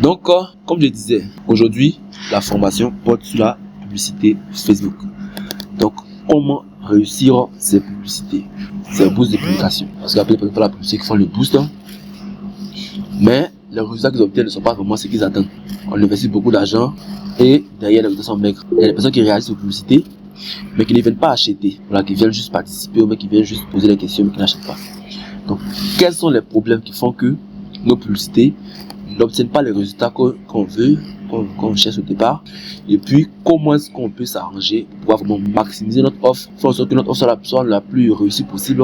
Donc, comme je disais, aujourd'hui, la formation porte sur la publicité Facebook. Donc, comment réussir ces publicités, ces boosts de publication? Parce qu'il y a peut-être pas la publicité qui font le boost, mais les résultats qu'ils obtiennent ne sont pas vraiment ce qu'ils attendent. On investit beaucoup d'argent et derrière les résultats sont maigres. Il y a des personnes qui réalisent aux publicités, mais qui ne viennent pas acheter, voilà, qui viennent juste participer ou qui viennent juste poser des questions mais qui n'achètent pas. Donc, quels sont les problèmes qui font que nos publicités n'obtiennent pas les résultats qu'on veut, qu'on cherche au départ? Et puis, comment est-ce qu'on peut s'arranger pour pouvoir vraiment maximiser notre offre, faire en sorte que notre offre soit la plus réussie possible,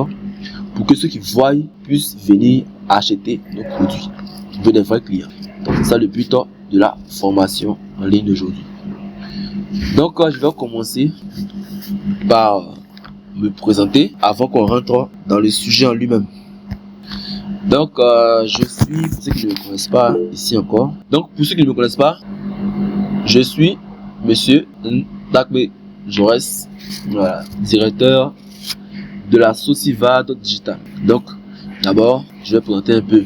pour que ceux qui voient puissent venir acheter nos produits, qui veulent des vrais clients. Donc, c'est ça le but de la formation en ligne d'aujourd'hui. Donc, je vais commencer par me présenter avant qu'on rentre dans le sujet en lui-même. Donc, je suis, pour ceux qui ne me connaissent pas ici encore, donc pour ceux qui ne me connaissent pas, je suis Monsieur Ndakwe Jaurès, voilà, directeur de la Sociva Digital. Donc, d'abord, je vais présenter un peu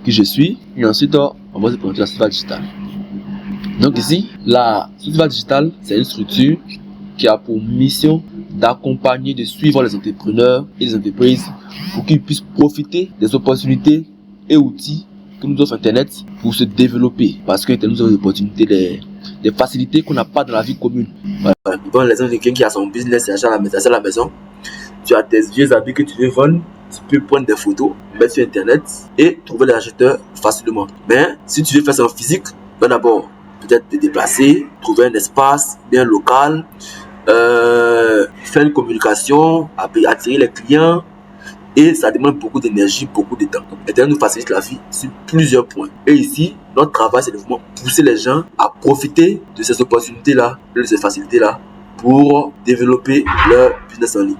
qui je suis, et ensuite, on va se présenter la Sociva Digital. Donc ici, la Sociva Digital, c'est une structure qui a pour mission d'accompagner, de suivre les entrepreneurs et les entreprises pour qu'ils puissent profiter des opportunités et outils que nous offre Internet pour se développer. Parce que Internet nous offre des opportunités, des facilités qu'on n'a pas dans la vie commune. Voilà. Bon, l'exemple de quelqu'un qui a son business, il achète à la maison. Tu as tes vieux habits que tu veux vendre, tu peux prendre des photos, mettre sur Internet et trouver les acheteurs facilement. Mais si tu veux faire ça en physique, d'abord, peut-être te déplacer, trouver un espace bien local, faire une communication, attirer les clients, et ça demande beaucoup d'énergie, beaucoup de temps. Internet nous facilite la vie sur plusieurs points. Et ici, notre travail, c'est de vraiment pousser les gens à profiter de ces opportunités-là, de ces facilités-là, pour développer leur business en ligne.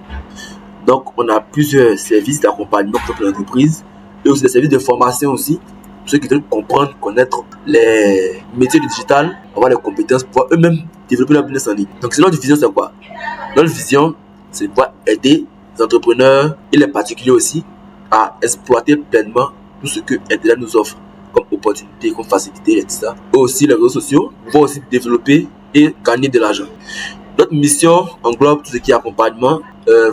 Donc, on a plusieurs services d'accompagnement pour l'entreprise et aussi des services de formation aussi, pour ceux qui veulent comprendre, connaître les métiers du digital, avoir les compétences pour pouvoir eux-mêmes développer leur business en ligne. Donc, notre vision, c'est quoi? Notre vision, c'est de pouvoir aider les entrepreneurs et les particuliers aussi à exploiter pleinement tout ce que Internet nous offre comme opportunité, comme facilité et tout ça. Et aussi les réseaux sociaux vont aussi développer et gagner de l'argent. Notre mission englobe tout ce qui est accompagnement,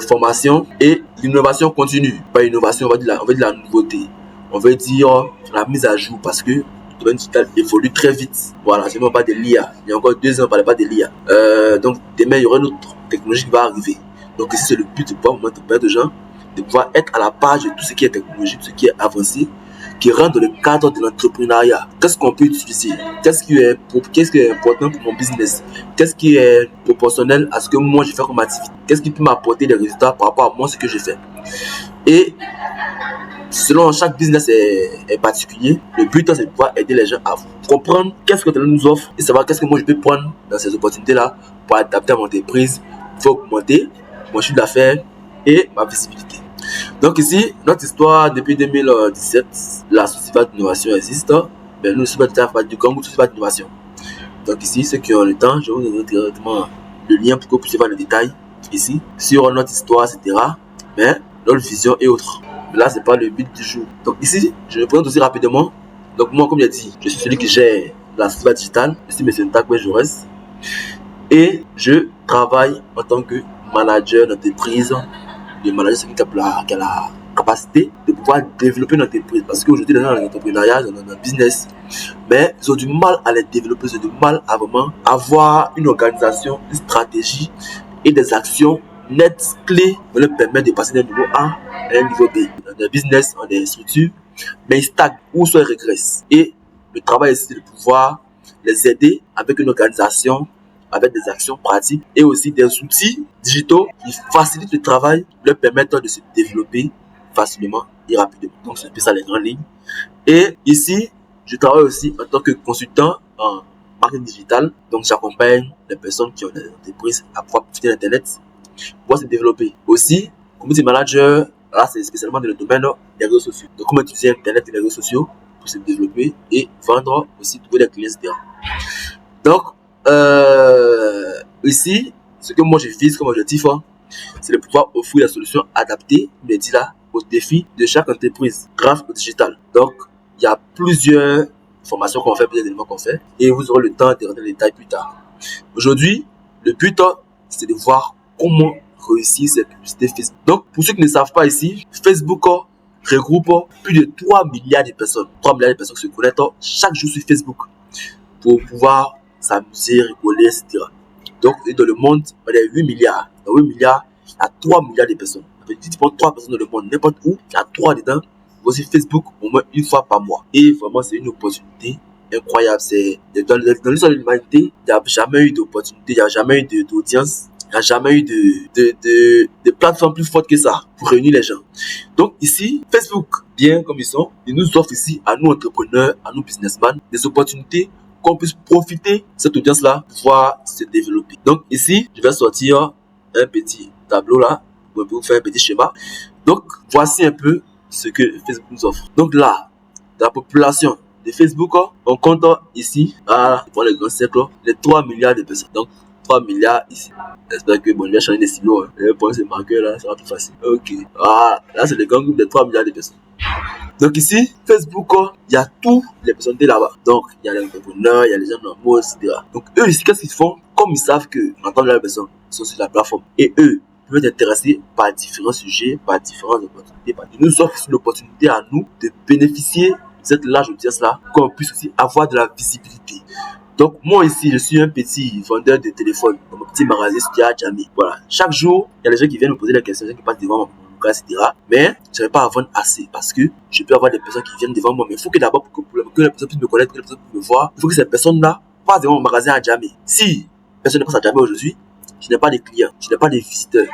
formation et l'innovation continue. Pas innovation, on va dire la nouveauté. On veut dire la mise à jour parce que le domaine digital évolue très vite. Voilà, c'est même pas de l'IA. Il y a encore 2 ans, on ne parlait pas de l'IA. Donc demain, il y aura une autre technologie qui va arriver. Donc ici, c'est le but de pouvoir permettre aux gens de pouvoir être à la page de tout ce qui est technologie, tout ce qui est avancé, qui rentre dans le cadre de l'entrepreneuriat. Qu'est-ce qu'on peut utiliser? Qu'est-ce qui est important pour mon business? Qu'est-ce qui est proportionnel à ce que moi je fais comme activité? Qu'est-ce qui peut m'apporter des résultats par rapport à moi, ce que je fais? Et selon chaque business est particulier, le but c'est de pouvoir aider les gens à comprendre qu'est-ce que Internet nous offre et savoir qu'est-ce que moi je peux prendre dans ces opportunités-là pour adapter à mon entreprise, pour augmenter mon chiffre d'affaires et ma visibilité. Donc ici, notre histoire depuis 2017, la Société d'innovation existe, mais nous ne sommes pas du Congo, Société d'innovation. Donc ici, ceux qui ont le temps, je vais vous donner directement le lien pour que vous puissiez voir le détail ici sur notre histoire, etc. Mais notre vision est autre. Là, c'est pas le but du jour. Donc ici, je me présente aussi rapidement. Donc moi, comme j'ai dit, je suis celui qui gère la Société digitale. Je suis M. Ndakwe Jaurès et je travaille en tant que manager d'entreprise. Le manager, c'est quelqu'un qui a la capacité de pouvoir développer une entreprise. Parce qu'aujourd'hui, les gens dans l'entrepreneuriat, dans le business, mais ils ont du mal à les développer, ils ont du mal à vraiment avoir une organisation, une stratégie et des actions nettes, clés pour leur permettre de passer d'un niveau A à un niveau B. Dans le business, on a des structures, mais ils stagnent ou soit ils régressent. Et le travail, c'est de pouvoir les aider avec une organisation, avec des actions pratiques et aussi des outils digitaux qui facilitent le travail, leur permettant de se développer facilement et rapidement. Donc, c'est un peu ça les grandes lignes. Et ici, je travaille aussi en tant que consultant en marketing digital. Donc, j'accompagne les personnes qui ont des entreprises à pouvoir profiter d'Internet pour se développer. Aussi, community manager, là, c'est spécialement dans le domaine des réseaux sociaux. Donc, comment utiliser Internet et les réseaux sociaux pour se développer et vendre, aussi trouver des clients, etc. Donc, ici, ce que moi je vise comme objectif, c'est de pouvoir offrir des solutions adaptées, mais dit là, aux défis de chaque entreprise grâce au digital. Donc, il y a plusieurs formations qu'on fait, plusieurs éléments qu'on fait, et vous aurez le temps de rentrer dans les détails plus tard. Aujourd'hui, le but, c'est de voir comment réussir cette publicité Facebook. Donc, pour ceux qui ne savent pas ici, Facebook regroupe plus de 3 milliards de personnes. 3 milliards de personnes qui se connectent chaque jour sur Facebook pour pouvoir s'amuser, rigoler, etc. Donc, dans le monde, on est 8 milliards. Dans 8 milliards, il y a 3 milliards de personnes. Si tu prends 3 personnes dans le monde, n'importe où, il y a 3 dedans. Aussi Facebook au moins une fois par mois. Et vraiment, c'est une opportunité incroyable. C'est dans l'histoire de l'humanité, il n'y a jamais eu d'opportunité, il n'y a jamais eu d'audience, il n'y a jamais eu de plateforme plus forte que ça pour réunir les gens. Donc ici, Facebook, bien comme ils sont, ils nous offrent ici à nous entrepreneurs, à nous businessmen, des opportunités qu'on puisse profiter de cette audience-là pour pouvoir se développer. Donc ici, je vais sortir un petit tableau là pour vous faire un petit schéma. Donc voici un peu ce que Facebook nous offre. Donc là, dans la population de Facebook, on compte ici, pour les grands cercles, les 3 milliards de personnes. Donc 3 milliards ici. J'espère que bon, je vais changer des stylos. Je vais prendre ces marqueurs là, ça sera plus facile. Ok. Voilà, là c'est le grand groupe de 3 milliards de personnes. Donc ici, Facebook, il y a toutes les personnes là-bas. Donc il y a les entrepreneurs, il y a les gens normaux, etc. Donc eux ici, qu'est-ce qu'ils font? Comme ils savent que l'ensemble de les personnes sont sur la plateforme et eux peuvent être intéressés par différents sujets, par différentes opportunités. Ils nous offrent l'opportunité à nous de bénéficier de cette large audience-là, qu'on puisse aussi avoir de la visibilité. Donc moi ici, je suis un petit vendeur de téléphone dans mon petit magasin à Djamé. Voilà. Chaque jour, il y a des gens qui viennent me poser des questions, des gens qui passent devant mon local, etc. Mais je n'arrive pas à vendre assez parce que je peux avoir des personnes qui viennent devant moi. Mais il faut que d'abord, pour que les personnes puissent me connaître, que les personnes puissent me voir, il faut que ces personnes-là passent devant mon magasin à Djamé. Si personne ne passe à Djamé aujourd'hui, je n'ai pas de clients, je n'ai pas de visiteurs.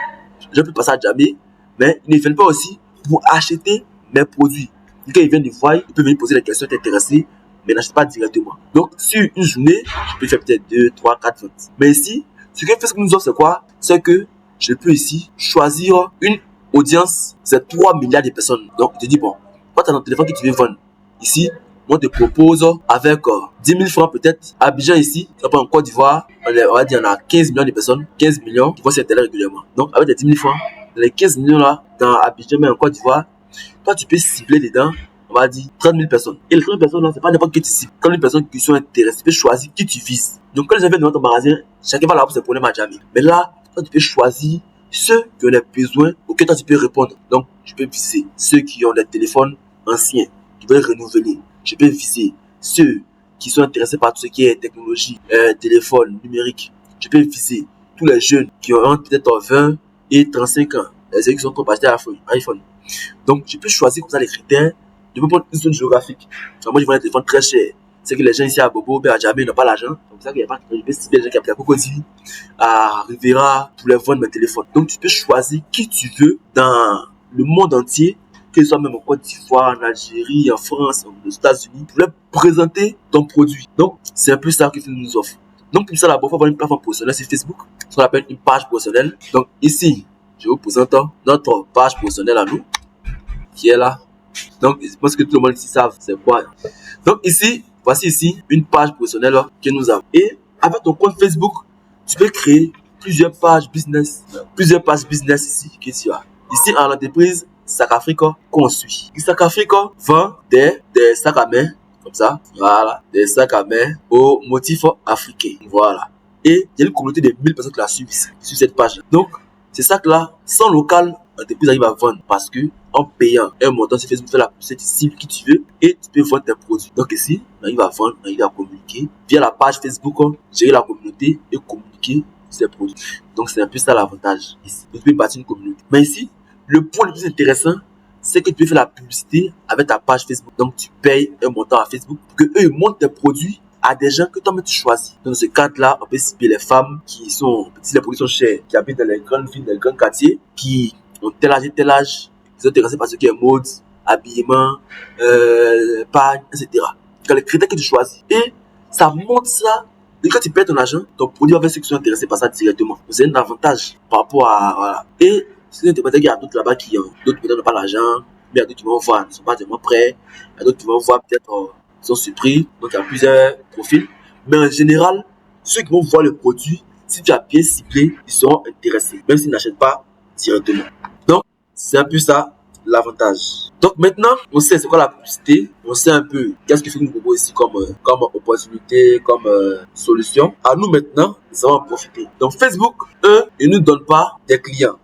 Je peux passer à Djamé, mais ils ne viennent pas aussi pour acheter mes produits. Quand ils viennent me voir, ils peuvent venir poser des questions, t'intéresser, mais n'achètent pas directement. Donc, sur une journée, je peux faire peut-être 2, 3, 4 ventes. Mais ici, ce que Facebook nous offre, c'est quoi? C'est que je peux ici choisir une audience, c'est 3 milliards de personnes. Donc, je te dis, bon, quand tu as ton téléphone que tu veux vendre, ici, on te propose avec 10 000 francs peut-être. À Abidjan ici, en Côte d'Ivoire, on va dire on a 15 millions de personnes, 15 millions qui vont s'intéresser régulièrement. Donc avec les 10 000 francs, les 15 millions là, dans Abidjan, mais en Côte d'Ivoire, toi tu peux cibler dedans, on va dire 30 000 personnes. Et les 30 000 personnes là, c'est pas n'importe qui tu cibles. 30 000 personnes qui sont intéressées, tu peux choisir qui tu vises. Donc quand les gens viennent devant ton magasin, chacun va là pour ses problèmes à jamais. Mais là, toi tu peux choisir ceux qui ont des besoins auxquels toi tu peux répondre. Donc tu peux viser ceux qui ont des téléphones anciens, qui veulent renouveler. Je peux viser ceux qui sont intéressés par tout ce qui est technologie, téléphone, numérique. Je peux viser tous les jeunes qui ont peut-être 20 et 35 ans. Ceux qui sont capacités à iPhone. Donc, je peux choisir comme ça les critères. Je peux prendre une zone géographique. Donc, moi, je vends un téléphone très cher. C'est que les gens ici à Bobo, à Djamé, n'ont pas l'argent. Donc, c'est ça qu'il n'y a pas. Je peux cibler les gens qui habitent à Cocody, à Rivera, pour les vendre mes téléphones. Donc, tu peux choisir qui tu veux dans le monde entier, que ce soit même en Côte d'Ivoire, en Algérie, en France, aux États-Unis, pour leur présenter ton produit. Donc, c'est un peu ça que Facebook nous offre. Donc, pour ça, là-bas, il faut avoir une plateforme professionnelle sur Facebook, ce qu'on appelle une page professionnelle. Donc, ici, je vous présente notre page professionnelle à nous, qui est là. Donc, je pense que tout le monde ici savent c'est quoi. Donc, ici, voici ici une page professionnelle que nous avons. Et avec ton compte Facebook, tu peux créer plusieurs pages business ici que tu as. Ici, en entreprise, Sac Africa qu'on suit. Sac Africa vend des sacs à main, comme ça, voilà, des sacs à main au motif africain, voilà. Et il y a une communauté de 1000 personnes qui la suivent ici, sur cette page. Donc, ces sacs-là, sans local, l'entreprise arrive à vendre parce que en payant un montant sur Facebook, tu fais la publicité, tu cibles qui tu veux et tu peux vendre tes produits. Donc ici, on arrive à vendre, on arrive à communiquer via la page Facebook, gérer la communauté et communiquer sur ses produits. Donc c'est un peu ça l'avantage ici. Tu peux bâtir une communauté. Mais ici, le point le plus intéressant, c'est que tu peux faire la publicité avec ta page Facebook. Donc tu payes un montant à Facebook pour que eux montrent tes produits à des gens que toi-même tu choisis. Dans ce cadre-là, on peut cibler les femmes qui sont, si les produits sont chers, qui habitent dans les grandes villes, dans les grands quartiers, qui ont tel âge, qui sont intéressés par ce qui est mode, habillement, épargne, etc. Quand les critères que tu choisis. Et ça montre ça. Et quand tu payes ton argent, ton produit va vers ceux qui sont intéressés par ça directement. C'est un avantage par rapport à, voilà. Et c'est peut-être qu'il y a d'autres là-bas qui ont, d'autres peut-être n'ont pas l'argent, mais il y a d'autres qui vont voir, ne sont pas tellement prêts. Il y a d'autres qui vont voir peut-être, sont surpris. Donc il y a plusieurs profils. Mais en général, ceux qui vont voir le produit, si tu as bien ciblé, ils seront intéressés, même s'ils n'achètent pas directement. Donc, c'est un peu ça l'avantage. Donc maintenant, on sait c'est quoi la publicité, on sait un peu qu'est-ce que Facebook nous propose ici comme opportunité, comme solution. À nous maintenant, nous allons en profiter. Donc Facebook, eux, ils ne nous donnent pas des clients.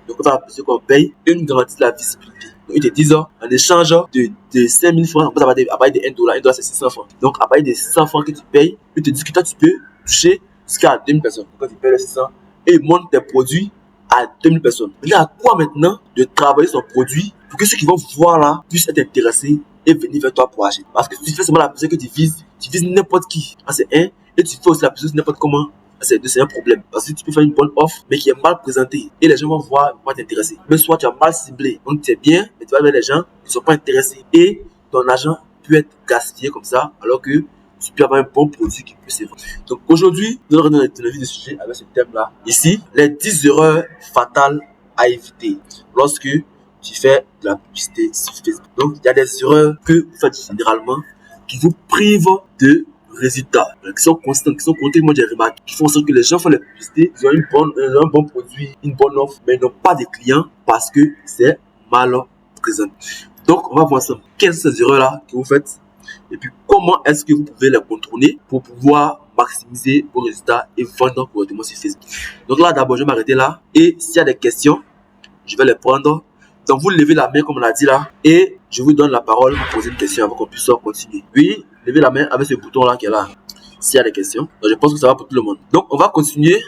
Donc on va la publicité qu'on paye, ils nous garantissent la visibilité. Donc ils te disent, en échange de 5 000 francs, à partir de 1 dollar, 1 dollar c'est 600 francs. Donc à partir de 600 francs que tu payes, ils te disent que toi tu peux toucher jusqu'à 2000 personnes. Quand tu payes les 600, et ils montent tes produits à 2000 personnes. Mais à quoi maintenant de travailler son produit pour que ceux qui vont voir là puissent être intéressés et venir vers toi pour acheter. Parce que si tu fais seulement la publicité que tu vises n'importe qui. C'est un. Et tu fais aussi la publicité n'importe comment. C'est deux, c'est un problème. Parce que tu peux faire une bonne offre, mais qui est mal présentée. Et les gens vont voir, vont t'intéresser. Mais soit tu as mal ciblé. Donc tu es bien, mais tu vas vers les gens qui ne sont pas intéressés. Et ton argent peut être gaspillé comme ça, alors que tu peux avoir un bon produit qui peut se vendre. Donc aujourd'hui, nous allons donner le sujet avec ce thème-là. Ici, les 10 erreurs fatales à éviter lorsque tu fais de la publicité sur Facebook. Donc, il y a des erreurs que vous faites généralement qui vous privent de résultats, qui sont constants, qui sont comptés. Moi, j'ai remarqué, qui font en sorte que les gens font la publicité, ils ont un bon produit, une bonne offre, mais ils n'ont pas de clients parce que c'est mal présenté. Donc, on va voir ensemble quelles sont ces erreurs-là que vous faites et puis comment est-ce que vous pouvez les contourner pour pouvoir maximiser vos résultats et vendre correctement sur Facebook. Donc là, d'abord, je vais m'arrêter là et s'il y a des questions, je vais les prendre. Donc, vous levez la main comme on l'a dit là et je vous donne la parole pour poser une question avant qu'on puisse continuer. Oui, levez la main avec ce bouton là qui est là. S'il y a des questions, donc je pense que ça va pour tout le monde. Donc, on va continuer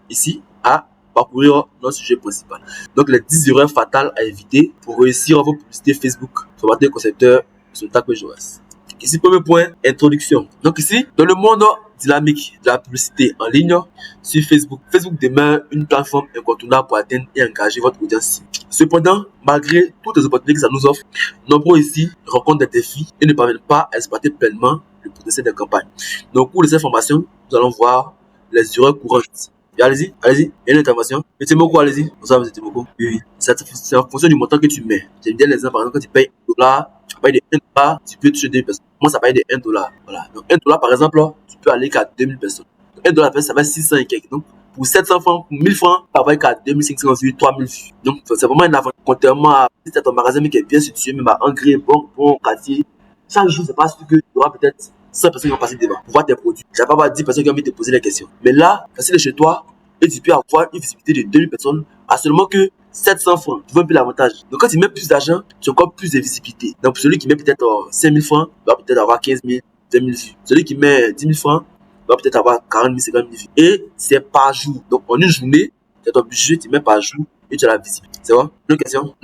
ici à parcourir notre sujet principal. Donc, les 10 erreurs fatales à éviter pour réussir vos publicités Facebook. Formateur concepteur, sur Taco Joas. Ici, premier point, introduction. Donc ici, dans le monde dynamique de la publicité en ligne sur Facebook, Facebook demeure une plateforme incontournable pour atteindre et engager votre audience. Cependant, malgré toutes les opportunités que ça nous offre, nombreux ici rencontrent des défis et ne parviennent pas à exploiter pleinement le potentiel des campagnes. Donc, pour les informations, nous allons voir les erreurs courantes. Et allez-y, il y a une intervention. Mettez beaucoup, allez-y. Bonsoir, mettez beaucoup. Oui. C'est en fonction du montant que tu mets. J'aime bien l'exemple, par exemple, quand tu payes $1, tu payes de 1 dollar, tu peux toucher 2 personnes. Moi, ça paye de 1 dollar. Voilà. Donc, 1 dollar, par exemple, tu peux aller qu'à 2000 personnes. Donc, 1 dollar, ça va 600 et quelques. Donc, pour 700 francs, pour 1000 francs, ça va qu'à 2500 vues, 3000 vues. Donc, c'est vraiment un avantage. Contrairement à si tu as ton magasin qui est bien situé, même à Angers, bon quartier, chaque jour, c'est pas sûr que tu auras peut-être 100 personnes qui vont passer devant pour voir tes produits. Tu vas pas avoir 10 personnes qui vont te poser des questions. Mais là, facile de chez toi, et tu peux avoir une visibilité de 2000 personnes à seulement que 700 francs. Tu vois un peu l'avantage. Donc, quand tu mets plus d'argent, tu as encore plus de visibilité. Donc, celui qui met peut-être 5000 francs, va peut-être avoir 15 000, 2000 vues. Celui qui met 10 000 francs, va peut-être avoir 40 000, 50 000 vues. Et c'est par jour. Donc, en une journée, tu as ton budget, tu mets par jour et tu as la visibilité. C'est bon? Une question,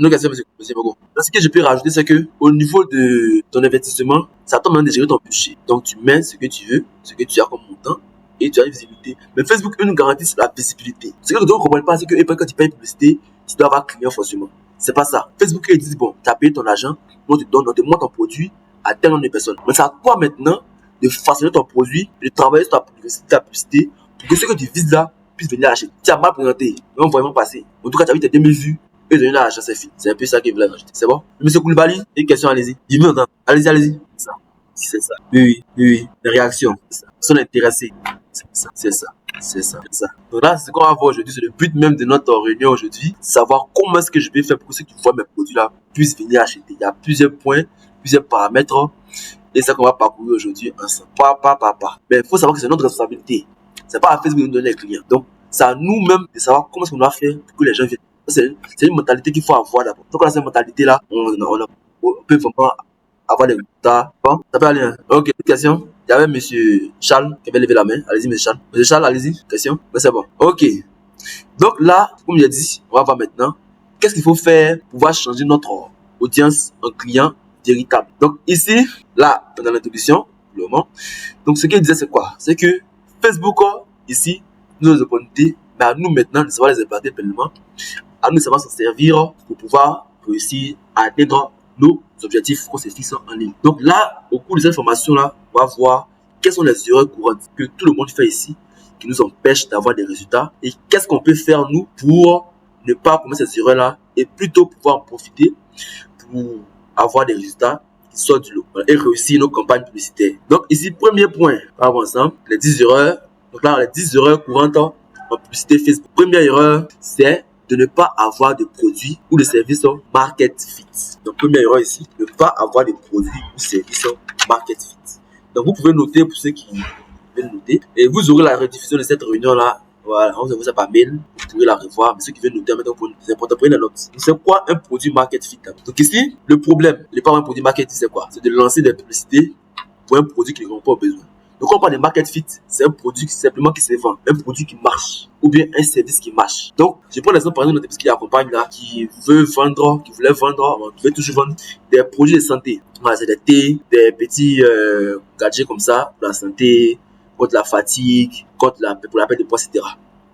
monsieur Bogo. Ce que je peux rajouter, c'est que au niveau de ton investissement, ça tombe de gérer ton budget. Donc, tu mets ce que tu veux, ce que tu as comme montant, et tu as une visibilité. Mais Facebook, eux, nous garantissent la visibilité. Ce que les gens ne comprennent pas, c'est que quand tu payes publicité, tu dois avoir client forcément. C'est pas ça. Facebook, ils disent, bon, tu as payé ton argent, on te donne, on te montre ton produit à tel nombre de personnes. Mais c'est à toi maintenant de façonner ton produit, de travailler sur ta publicité, pour que ceux que tu vises là puissent venir acheter. Tu as mal présenté, ils vont vraiment passer. En tout cas, tu as vu tes 2000 vues, et ils ont l'argent, c'est fini. C'est un peu ça qu'ils veulent acheter. C'est bon? Monsieur Koulibaly, une question, allez-y. Dis-moi, allez-y. C'est ça. C'est ça. Oui. Les réactions. C'est ça. Ils sont intéressés. C'est ça. Donc là, c'est ce qu'on va voir aujourd'hui. C'est le but même de notre réunion aujourd'hui. Savoir comment est-ce que je vais faire pour que ceux qui voient mes produits là puissent venir acheter. Il y a plusieurs points, plusieurs paramètres. Et c'est ça qu'on va parcourir aujourd'hui ensemble. Mais il faut savoir que c'est notre responsabilité. C'est pas à Facebook de nous donner les clients. Donc, c'est à nous-mêmes de savoir comment est-ce qu'on doit faire pour que les gens viennent. C'est une mentalité qu'il faut avoir d'abord. Donc là, cette mentalité-là, on peut vraiment avoir des résultats. Bon, ça peut aller. Hein? Ok, question. Il y avait monsieur Charles qui avait levé la main. Allez-y, monsieur Charles. Monsieur Charles, allez-y. Question. Mais c'est bon. Ok. Donc là, comme j'ai dit, on va voir maintenant qu'est-ce qu'il faut faire pour pouvoir changer notre audience en client véritable. Donc ici, là, dans l'introduction, le moment. Donc ce qu'il disait, c'est quoi? C'est que Facebook, ici, nous avons des opportunités, mais à nous maintenant de savoir les implanter pleinement, à nous de savoir s'en servir pour pouvoir réussir à atteindre nos objectifs qu'on se fixe en ligne. Donc là, au cours de cette formation-là, on va voir quelles sont les erreurs courantes que tout le monde fait ici qui nous empêchent d'avoir des résultats et qu'est-ce qu'on peut faire nous pour ne pas commettre ces erreurs-là et plutôt pouvoir en profiter pour avoir des résultats qui sortent du lot et réussir nos campagnes publicitaires. Donc ici, premier point, on va ensemble, les 10 erreurs. Donc là, les 10 erreurs courantes en publicité Facebook. Première erreur, c'est de ne pas avoir de produits ou de services market fit. Donc, première erreur ici, ne pas avoir de produits ou services market fit. Donc, vous pouvez noter pour ceux qui veulent noter. Et vous aurez la rediffusion de cette réunion-là. Voilà, on vous envoie ça par mail. Vous pourrez la revoir. Mais ceux qui veulent noter, maintenant, c'est important, prenez la note. C'est quoi un produit market fit? Donc, ici, le problème, n'est pas un produit market fit, c'est quoi? C'est de lancer des publicités pour un produit qui ne répond pas aux besoins. Donc, quand on parle de market fit, c'est un produit simplement qui se vend, un produit qui marche, ou bien un service qui marche. Donc, je prends l'exemple par exemple de qui accompagne là, qui voulait vendre, qui veut toujours vendre des produits de santé. Voilà, c'est des thés, des petits gadgets comme ça, pour la santé, contre la fatigue, pour la perte de poids, etc.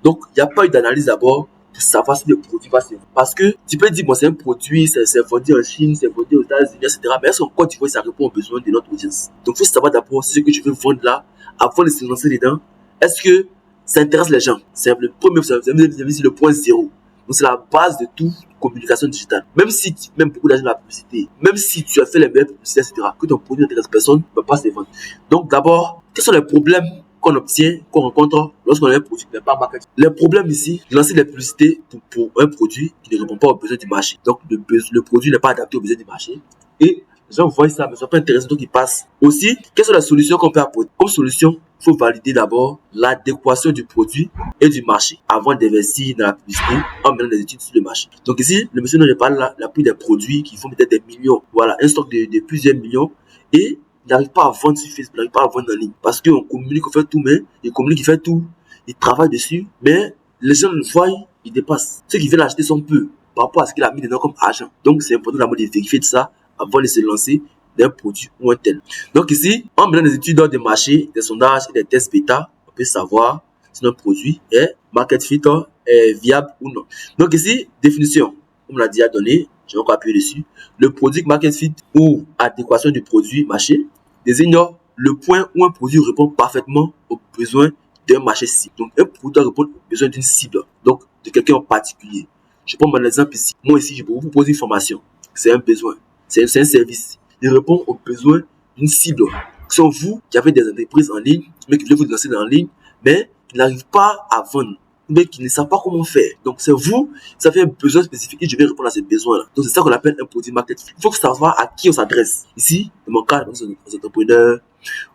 Donc, il n'y a pas eu d'analyse d'abord pour savoir si le produit va se vendre. Parce que tu peux dire, bon, c'est un produit, c'est vendu en Chine, c'est vendu aux États-Unis, etc. Mais est-ce qu'en Côte d'Ivoire, ça répond aux besoins de notre audience? Donc, il faut savoir d'abord si ce que tu veux vendre là, avant de se lancer dedans, est-ce que ça intéresse les gens? C'est le premier, c'est le point zéro. Donc, c'est la base de toute communication digitale. Même si tu mets beaucoup d'argent dans la publicité, même si tu as fait les meilleures publicités, etc., que ton produit n'intéresse personne, ne peut pas se vendre. Donc, d'abord, quels sont les problèmes qu'on obtient, qu'on rencontre lorsqu'on a un produit qui n'est pas marketing? Les problèmes ici, lancer des publicités pour un produit qui ne répond pas aux besoins du marché. Donc, le produit n'est pas adapté aux besoins du marché. Et les gens voient ça, mais ne sont pas intéressés, donc ils passent. Aussi, quelles sont les solutions qu'on peut apporter? Comme solution, il faut valider d'abord l'adéquation du produit et du marché avant d'investir dans la publicité en menant des études sur le marché. Donc ici, le monsieur ne parle là, l'appui des produits qui font peut-être des millions. Voilà, un stock de plusieurs millions. Et il n'arrive pas à vendre sur Facebook, il n'arrive pas à vendre en ligne. Parce qu'on communique, on fait tout, mais il communique, il fait tout, il travaille dessus, mais les gens le voient, ils dépassent. Ceux qui veulent acheter sont peu par rapport à ce qu'il a mis dedans comme argent. Donc c'est important d'abord de vérifier de ça avant de se lancer d'un produit ou un tel. Donc ici, en menant des études de marché, des sondages et des tests bêta, on peut savoir si un produit est market fit, est viable ou non. Donc ici, définition, on me l'a déjà donné, je vais encore appuyer dessus. Le produit market fit ou adéquation du produit marché désigne le point où un produit répond parfaitement aux besoins d'un marché cible. Donc un produit doit répondre aux besoins d'une cible, donc de quelqu'un en particulier. Je prends mon exemple ici. Moi ici, je peux vous proposer une formation. C'est un besoin. C'est un service. Il répond aux besoins d'une cible. Ce sont vous qui avez des entreprises en ligne, mais qui veulent vous lancer en ligne, mais qui n'arrivent pas à vendre, mais qui ne savent pas comment faire. Donc c'est vous, ça fait un besoin spécifique et je vais répondre à ce besoin-là. Donc c'est ça qu'on appelle un produit market fit. Il faut savoir à qui on s'adresse. Ici, dans mon cas, aux entrepreneurs,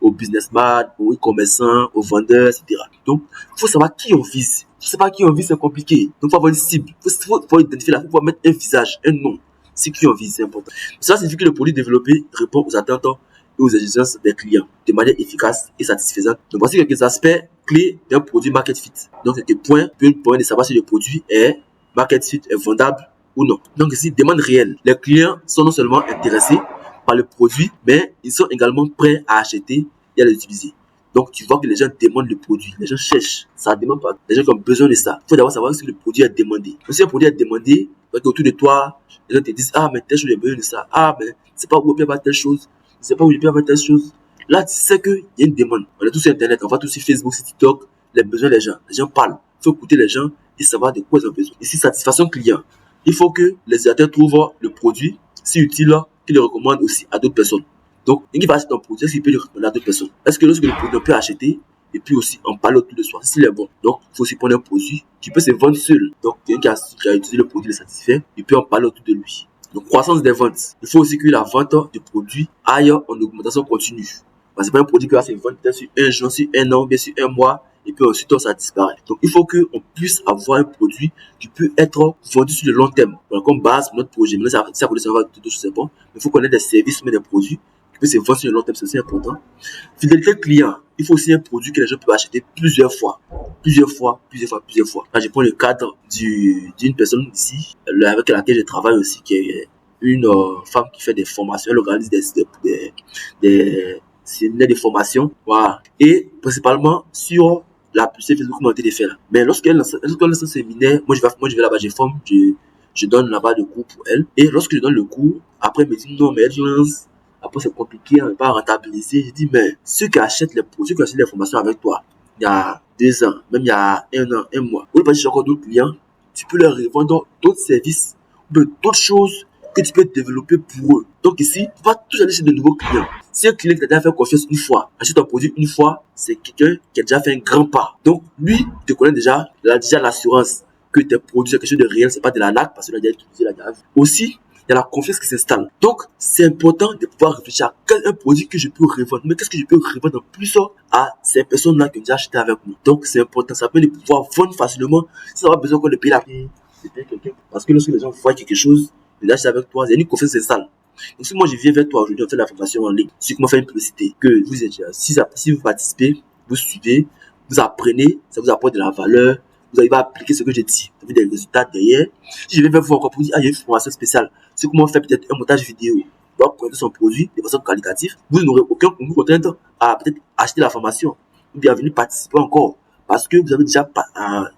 aux businessmen, aux e-commerçants, aux vendeurs, etc. Donc, il faut savoir qui on vise. Si c'est pas qui on vise, c'est compliqué. Donc, il faut avoir une cible. Il faut identifier il faut mettre un visage, un nom. C'est qui on vise, c'est important. Ça signifie que le produit développé répond aux attentes et aux exigences des clients de manière efficace et satisfaisante. Donc, voici quelques aspects clés d'un produit market fit. Donc, quelques points pour de savoir si le produit est market fit, est vendable ou non. Donc, ici, demande réelle. Les clients sont non seulement intéressés par le produit, mais ils sont également prêts à acheter et à l'utiliser. Donc, tu vois que les gens demandent le produit. Les gens cherchent. Ça ne demande pas. Les gens qui ont besoin de ça. Il faut d'abord savoir si le produit est demandé. Donc, si un produit est demandé, donc autour de toi, les gens te disent, ah, mais telle chose, j'ai besoin de ça. Ah, mais c'est pas où il peut y avoir telle chose. C'est pas où il peut y avoir telle chose. Là, tu sais qu'il y a une demande. On est tous sur Internet. On va tous sur Facebook, sur TikTok. Les besoins des gens. Les gens parlent. Il faut écouter les gens et savoir de quoi ils ont besoin. Ici, satisfaction client. Il faut que les utilisateurs trouvent le produit si utile qu'il le recommande aussi à d'autres personnes. Donc, il va acheter ton produit, est-ce qu'il peut le recommander à d'autres personnes? Est-ce que lorsque le produit peut acheter et puis aussi en parler autour de soi, s'il est bon? Donc, il faut aussi prendre un produit qui peut se vendre seul. Donc, quelqu'un qui a utilisé le produit, le satisfait, il peut en parler autour de lui. Donc, croissance des ventes. Il faut aussi que la vente du produit aille en augmentation continue. Parce que c'est pas un produit qui va se vendre peut-être sur un jour, sur un an, bien sur un mois, et puis ensuite ça disparaît. Donc il faut qu'on puisse avoir un produit qui peut être vendu sur le long terme. Donc, comme base pour notre projet. Maintenant, ça va tout de suite, bon. Mais il faut qu'on ait des services, mais des produits qui peuvent se vendre sur le long terme, c'est aussi important. Fidélité client. Il faut aussi un produit que les gens peuvent acheter plusieurs fois. Là, je prends le cadre d'une personne ici, avec laquelle je travaille aussi, qui est une femme qui fait des formations. Elle organise des séminaires de formation. Voilà. Et principalement sur la publicité Facebook comme on a été fait là. Mais lorsqu'elle lance un séminaire, moi je vais là-bas, je forme, je donne là-bas le cours pour elle. Et lorsque je donne le cours, après elle me dit non, mais elle lance. Après c'est compliqué, on ne peut pas rentabiliser. Je dis mais ceux qui achètent les produits, ceux qui achètent les formations avec toi, il y a 2 ans, même il y a 1 an, 1 mois, ou pas chercher encore d'autres clients, tu peux leur revendre d'autres services, d'autres choses que tu peux développer pour eux. Donc ici, tu vas toujours aller chez de nouveaux clients. Si un client qui t'a déjà fait confiance une fois, achète un produit une fois, c'est quelqu'un qui a déjà fait un grand pas. Donc lui, il te connaît déjà, il a déjà l'assurance que tes produits c'est quelque chose de réel, c'est pas de l'arnaque parce que là, il y a utilisé la gave. Aussi, il y a la confiance qui s'installe. Donc, c'est important de pouvoir réfléchir à quel est un produit que je peux revendre. Mais qu'est-ce que je peux revendre en plus à ces personnes-là qui ont déjà acheté avec moi. Donc, c'est important. Ça peut de pouvoir vendre facilement sans avoir besoin de payer quelqu'un. Parce que lorsque les gens voient quelque chose, ils achètent avec toi, il y a une confiance qui s'installe. Donc, si moi je viens vers toi aujourd'hui, on fait la formation en ligne, sur comment faire une publicité, que vous êtes, si vous participez, vous suivez, vous apprenez, ça vous apporte de la valeur, vous arrivez à appliquer ce que j'ai dit, vous avez des résultats derrière. Si je vais vers vous encore pour vous dire, il y a une formation spéciale, c'est comment faire peut-être un montage vidéo, pour présenter son produit de façon qualitative, vous n'aurez aucun contrainte à peut-être acheter la formation, ou bien à venir participer encore, parce que vous avez déjà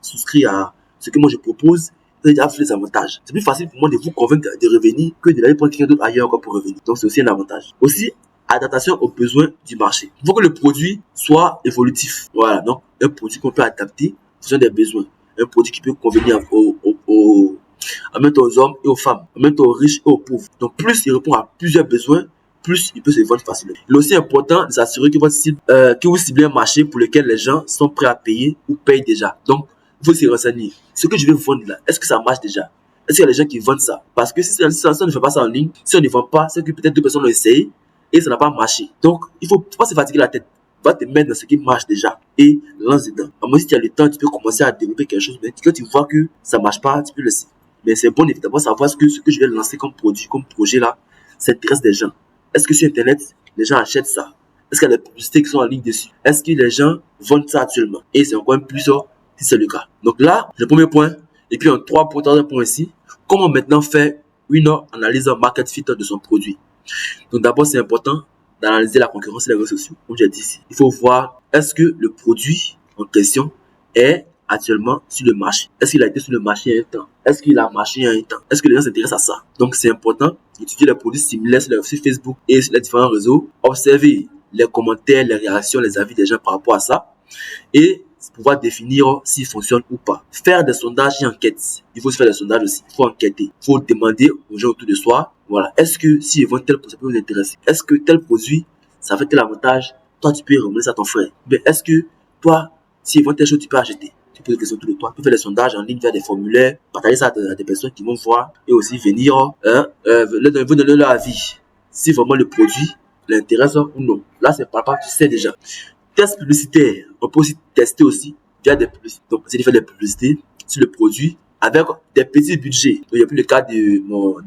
souscrit à ce que moi je propose, vous avez déjà fait les avantages. C'est plus facile pour moi de vous convaincre de revenir que de aller prendre quelqu'un d'autre ailleurs encore pour revenir. Donc c'est aussi un avantage. Aussi, adaptation aux besoins du marché. Il faut que le produit soit évolutif. Voilà, donc un produit qu'on peut adapter en fonction des besoins. Un produit qui peut convenir en même temps aux hommes et aux femmes, en même temps aux riches et aux pauvres. Donc plus il répond à plusieurs besoins, plus il peut se vendre facilement. Il est aussi important de s'assurer que que vous ciblez un marché pour lequel les gens sont prêts à payer ou payent déjà. Donc, il faut se renseigner. Ce que je vais vendre là, est-ce que ça marche déjà? Est-ce qu'il y a des gens qui vendent ça? Parce que si on ne fait pas ça en ligne, si on ne vend pas, c'est que peut-être deux personnes l'ont essayé et ça n'a pas marché. Donc, il faut pas se fatiguer la tête. Va te mettre dans ce qui marche déjà et lance dedans. À moins si tu as le temps, tu peux commencer à développer quelque chose, mais quand tu vois que ça marche pas, tu peux le laisser. Mais c'est bon évidemment savoir ce que je vais lancer comme produit, comme projet là, ça intéresse des gens. Est-ce que sur Internet, les gens achètent ça? Est-ce qu'il y a des publicités qui sont en ligne dessus? Est-ce que les gens vendent ça actuellement? Et c'est encore un plus si c'est le cas. Donc là, le premier point, et puis en troisième point ici, comment maintenant faire une analyse market fit de son produit? Donc d'abord, c'est important d'analyser la concurrence et les réseaux sociaux. Comme j'ai dit ici, il faut voir est-ce que le produit en question est actuellement sur le marché. Est-ce qu'il a été sur le marché il y a un temps? Est-ce qu'il a marché il y a un temps? Est-ce que les gens s'intéressent à ça? Donc c'est important d'étudier les produits similaires sur Facebook et sur les différents réseaux, observer les commentaires, les réactions, les avis des gens par rapport à ça et pouvoir définir s'il fonctionne ou pas. Faire des sondages et enquêtes. Il faut se faire des sondages aussi. Il faut enquêter. Il faut demander aux gens autour de soi, voilà, est-ce que s'ils vendent tel produit, ça peut vous intéresser? Est-ce que tel produit, ça fait tel avantage? Toi, tu peux remettre ça à ton frère. Mais est-ce que toi, s'ils vendent telle chose, tu peux acheter? Tu poses des questions autour de toi. Tu peux faire des sondages en ligne, faire des formulaires, partager ça à des personnes qui vont voir et aussi venir, vous donner leur avis. Si vraiment le produit l'intéresse ou non. Là, c'est pas tu sais déjà. Test publicitaire, on peut aussi tester aussi via des publicités. Donc, c'est de faire des publicités sur le produit avec des petits budgets. Donc, il n'y a plus le cas du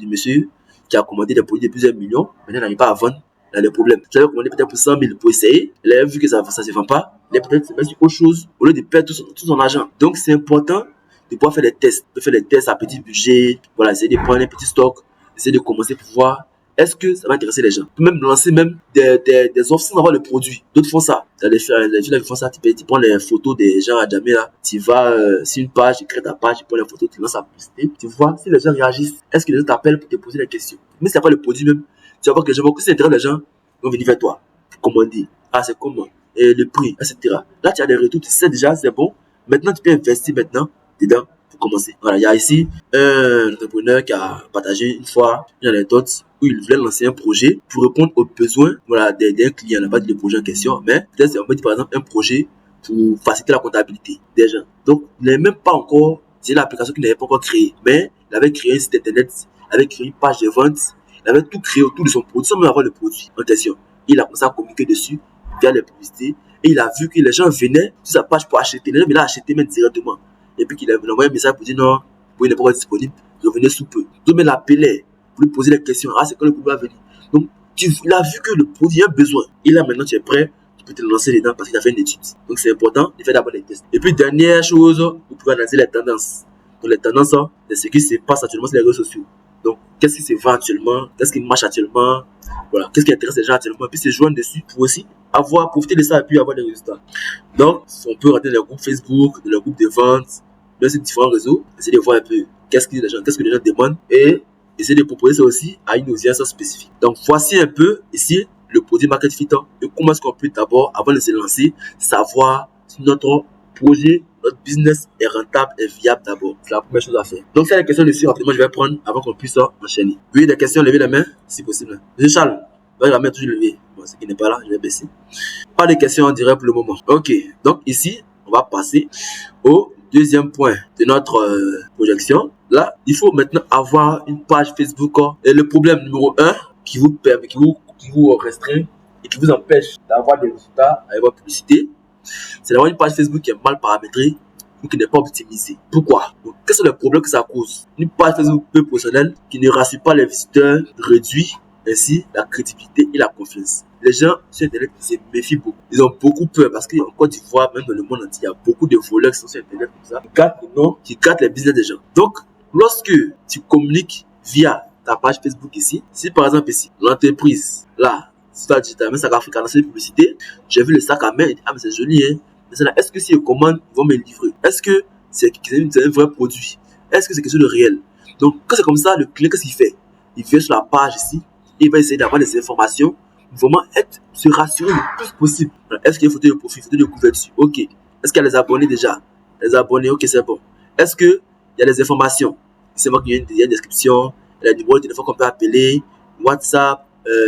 monsieur qui a commandé des produits de plusieurs millions. Maintenant, il n'arrive pas à vendre. Il a des problèmes. Tu avais commandé peut-être pour 100 000 pour essayer. Il a vu que ça ne se vend pas. Il a peut-être se mettre sur autre chose au lieu de perdre tout son argent. Donc, c'est important de pouvoir faire des tests. De faire des tests à petit budget. Voilà, essayer de prendre un petit stock. Essayer de commencer pour voir. Est-ce que ça va intéresser les gens? Tu peux même lancer des offres sans avoir le produit. D'autres font ça. Les filles qui font ça, tu prends les photos des gens à jamais là. Tu vas sur une page, tu crées ta page, tu prends les photos, tu lances la publicité. Tu vois si les gens réagissent. Est-ce que les gens t'appellent pour te poser des questions? Mais si tu n'as pas le produit même, tu vas voir que les gens, que c'est intéressant, les gens vont venir vers toi pour commander. Ah, c'est comment? Et le prix, etc. Là, tu as des retours, tu sais déjà, c'est bon. Maintenant, tu peux investir dedans pour commencer. Voilà, il y a ici un entrepreneur qui a partagé une fois une anecdote où il voulait lancer un projet pour répondre aux besoins, voilà, des clients. Il n'a pas dit le projet en question, mais peut-être on peut dire par exemple un projet pour faciliter la comptabilité des gens. Donc, il n'est même pas encore, c'est l'application qu'il n'avait pas encore créée, mais il avait créé un site internet, il avait créé une page de vente, il avait tout créé autour de son produit sans même avoir le produit en question. Il a commencé à communiquer dessus via les publicités et il a vu que les gens venaient sur sa page pour acheter. Les gens venaient acheter même directement. Et puis qu'il avait envoyé un message pour dire non, il n'est pas encore disponible, revenez sous peu. Donc, il l'appelait pour lui poser les questions. Ah, c'est quand le produit va venir. Donc, il a vu que le produit a besoin. Et là, maintenant, tu es prêt, tu peux te lancer dedans parce qu'il a fait une étude. Donc, c'est important de faire d'abord les tests. Et puis, dernière chose, vous pouvez analyser les tendances. Donc, les tendances, c'est ce qui se passe actuellement sur les réseaux sociaux. Donc, qu'est-ce qui se vend actuellement? Qu'est-ce qui marche actuellement? Voilà, qu'est-ce qui intéresse les gens actuellement? Et puis, se joindre dessus pour aussi profiter de ça et puis avoir des résultats. Donc, on peut rentrer dans les groupes Facebook, dans les groupes de vente, dans ces différents réseaux, essayer de voir un peu qu'est-ce que les gens demandent et essayer de proposer ça aussi à une audience spécifique. Donc, voici un peu ici le produit market fit et comment est-ce qu'on peut d'abord, avant de se lancer, savoir si notre projet, notre business est rentable et viable d'abord. C'est la première chose à faire. Donc, c'est la question dessus, rapidement, je vais prendre avant qu'on puisse enchaîner. Oui, des questions, levez la main, si possible. Monsieur Charles, la main toujours levée. Bon, ce qui n'est pas là, je vais baisser. Pas de questions en direct pour le moment. Ok, donc ici, on va passer au Deuxième point de notre projection. Là, il faut maintenant avoir une page Facebook. Et le problème numéro 1 qui vous permet, qui vous restreint et qui vous empêche d'avoir des résultats avec votre publicité, c'est d'avoir une page Facebook qui est mal paramétrée ou qui n'est pas optimisée. Pourquoi? Donc, quels sont les problèmes que ça cause? Une page Facebook peu professionnelle qui ne rassure pas les visiteurs réduit ainsi la crédibilité et la confiance. Les gens sur Internet se méfient beaucoup. Ils ont beaucoup peur parce qu'en Côte d'Ivoire, même dans le monde entier, il y a beaucoup de voleurs qui sont sur Internet comme ça, qui gâtent le nom, qui gâtent les business des gens. Donc, lorsque tu communiques via ta page Facebook ici, si par exemple ici, l'entreprise, là, si tu as dit, un sac africain dans cette publicité, j'ai vu le sac à main, et dit, ah mais c'est joli, hein. Mais là, est-ce que si je commande, ils vont me le livrer? Est-ce que c'est un vrai produit? Est-ce que c'est quelque chose de réel? Donc, quand c'est comme ça, le client, qu'est-ce qu'il fait? Il vient sur la page ici, et il va essayer d'avoir des informations, vraiment se rassurer le plus possible. Est-ce qu'il y a une photo de profil, photo de couverture? Ok. Est-ce qu'il y a les abonnés déjà? Les abonnés, ok, c'est bon. Est-ce qu'il y a des informations? C'est moi qui il y a une description, il y a des numéros de téléphone qu'on peut appeler, WhatsApp,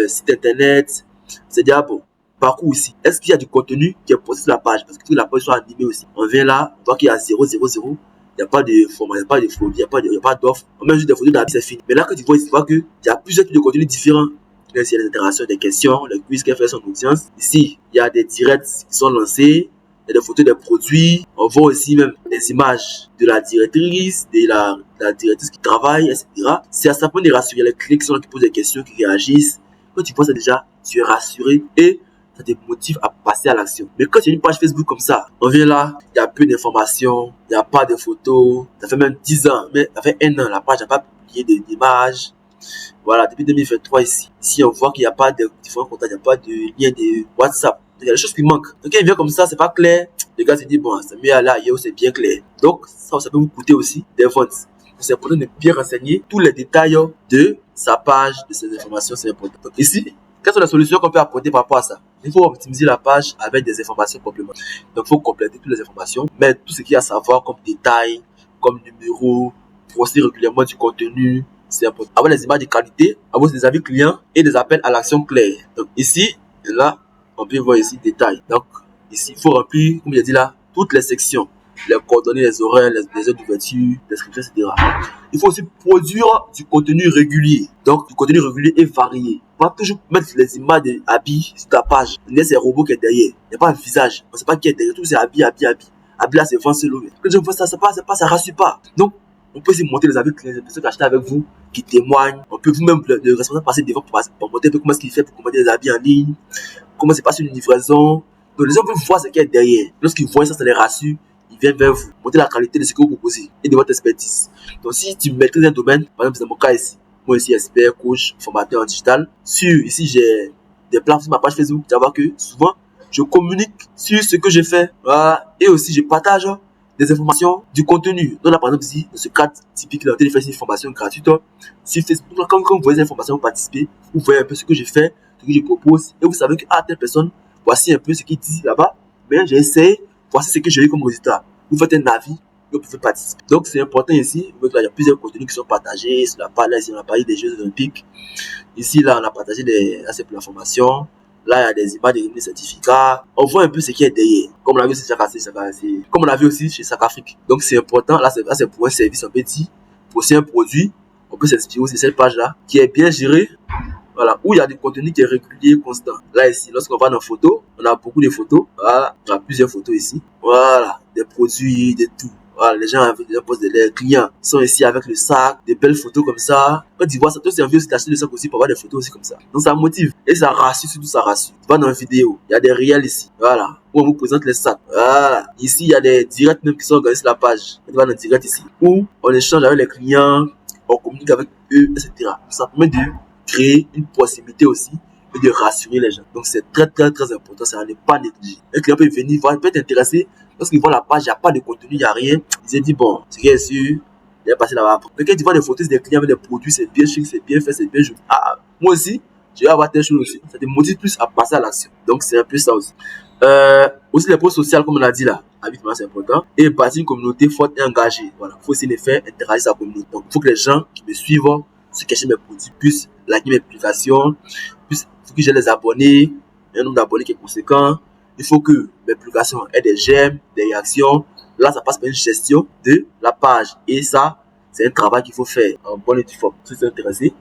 site internet. C'est-à-dire, bon, parcours ici. Est-ce qu'il y a du contenu qui est posté sur la page? Parce que la page soit animée aussi. On vient là, on voit qu'il y a 0, 0, 0. Il n'y a pas de format, il n'y a pas de produit, il n'y a pas d'offre. On met juste des photos d'habits, c'est fini. Mais là, quand tu vois ici, tu vois qu'il y a plusieurs types de contenus différents. Là, il y a des interactions, des questions, les quiz qu'elle fait son audience. Ici, il y a des directs qui sont lancés. Il y a des photos des produits. On voit aussi même des images de la directrice, de la directrice qui travaille, etc. C'est à ça point de rassurer les clients qui sont là, qui posent des questions, qui réagissent. Quand tu vois ça déjà, tu es rassuré et ça te motive à passer à l'action. Mais quand tu as une page Facebook comme ça, on vient là, il y a peu d'informations, il n'y a pas de photos. Ça fait même 10 ans, mais ça fait 1 an, la page n'a pas publié d'images. Voilà, depuis 2023 ici. Ici, on voit qu'il n'y a pas de différents contacts, il n'y a pas de lien de WhatsApp. Il y a des choses qui manquent. Donc, quand il vient comme ça, c'est pas clair. Le gars se dit, bon, c'est mieux aller ailleurs où c'est bien clair. Donc, ça peut vous coûter aussi des ventes. C'est important de bien renseigner tous les détails de sa page, de ses informations, c'est important. Donc, ici, quelles sont les solutions qu'on peut apporter par rapport à ça? Il faut optimiser la page avec des informations complémentaires. Donc, il faut compléter toutes les informations, mettre tout ce qu'il y a à savoir comme détails, comme numéro, poster régulièrement du contenu. C'est important. Avoir des images de qualité, avoir des avis clients et des appels à l'action clairs. Donc, ici, et là, on peut voir ici détails. Donc, ici, il faut remplir, comme j'ai dit là, toutes les sections. Les coordonnées, les horaires, les heures d'ouverture, description, etc. Il faut aussi produire du contenu régulier. Donc, du contenu régulier et varié. Pas toujours mettre les images d'habits sur ta page. Il y a ces robots qui est derrière. Il n'y a pas un visage. On ne sait pas qui est derrière. Tout c'est habits. Habits là, c'est vent solo. Quand je vois ça, ça rassure pas. Donc, on peut aussi monter les avis clients, les personnes qui achètent avec vous, qui témoignent. On peut vous-même, le responsable, passer devant pour montrer un peu comment est-ce qu'il fait pour commander les habits en ligne, comment c'est passé une livraison. Donc, les gens peuvent voir ce qu'il y a derrière. Lorsqu'ils voient ça, ça les rassure. Ils viennent vers vous, montrer la qualité de ce que vous proposez et de votre expertise. Donc, si tu maîtrises un domaine, par exemple, c'est mon cas ici. Moi, ici, expert, coach, formateur en digital. Ici, j'ai des plans sur ma page Facebook. Tu vas voir que souvent, je communique sur ce que je fais. Voilà. Et aussi, je partage des informations, du contenu. Donc là, par exemple, ici, dans ce cadre typique, là, on fait une formation gratuite sur Facebook. Quand vous voyez des informations, vous participez, vous voyez un peu ce que je fais, ce que je propose, et vous savez que, telle personne, voici un peu ce qu'il dit là-bas, mais j'ai essayé, voici ce que j'ai eu comme résultat. Vous faites un avis, vous pouvez participer. Donc, c'est important ici, vous voyez que là, il y a plusieurs contenus qui sont partagés, sur la page, là, ici, on a parlé des Jeux Olympiques. Ici, là, on a partagé là, c'est pour la formation. Là, il y a des images, des certificats. On voit un peu ce qui est derrière. Comme on l'a vu aussi comme on l'a vu aussi chez Sacafrique. Donc, c'est important. Là, c'est pour un service, on peut dire. Pour aussi un produit, on peut s'inspirer aussi de cette page-là, qui est bien gérée. Voilà. Où il y a du contenu qui est régulier, constant. Là, ici, lorsqu'on va dans photos, on a beaucoup de photos. Voilà. On a plusieurs photos ici. Voilà. Des produits, de tout. Voilà, les gens posent les clients sont ici avec le sac, des belles photos comme ça. Quand tu vois ça, toi, c'est envie aussi d'acheter le sac aussi pour avoir des photos aussi comme ça. Donc, ça motive. Et ça rassure, surtout ça rassure. Tu vas dans une vidéo, il y a des réels ici. Voilà. Où on vous présente les sacs. Voilà. Ici, il y a des directs même qui sont organisés sur la page. Tu vas dans le direct ici. Où on échange avec les clients, on communique avec eux, etc. Ça permet de créer une possibilité aussi et de rassurer les gens. Donc, c'est très, très, très important. Ça n'est pas négligé. Un client peut venir voir, peut être intéressé. Lorsqu'il voit la page, il n'y a pas de contenu, il n'y a rien. Il s'est dit, bon, c'est bien sûr, il est passé là-bas. Mais quand tu vois des photos des clients avec des produits, c'est bien chic, c'est bien fait, c'est bien joli. Ah, moi aussi, je vais avoir telle chose aussi. Ça te motive plus à passer à l'action. Donc, c'est un peu ça aussi. Aussi, les posts sociaux, comme on l'a dit là, habituellement, c'est important. Et bâtir une communauté forte et engagée. Voilà. Il faut aussi les faire interagir sa communauté. Donc, il faut que les gens qui me suivent, ceux qui achètent mes produits, puissent liker mes publications, il faut que j'ai les abonnés, un nombre d'abonnés qui est conséquent. Il faut que mes publications aient des j'aime, des réactions. Là, ça passe par une gestion de la page. Et ça, c'est un travail qu'il faut faire en bonne et due forme. Si vous êtes intéressé,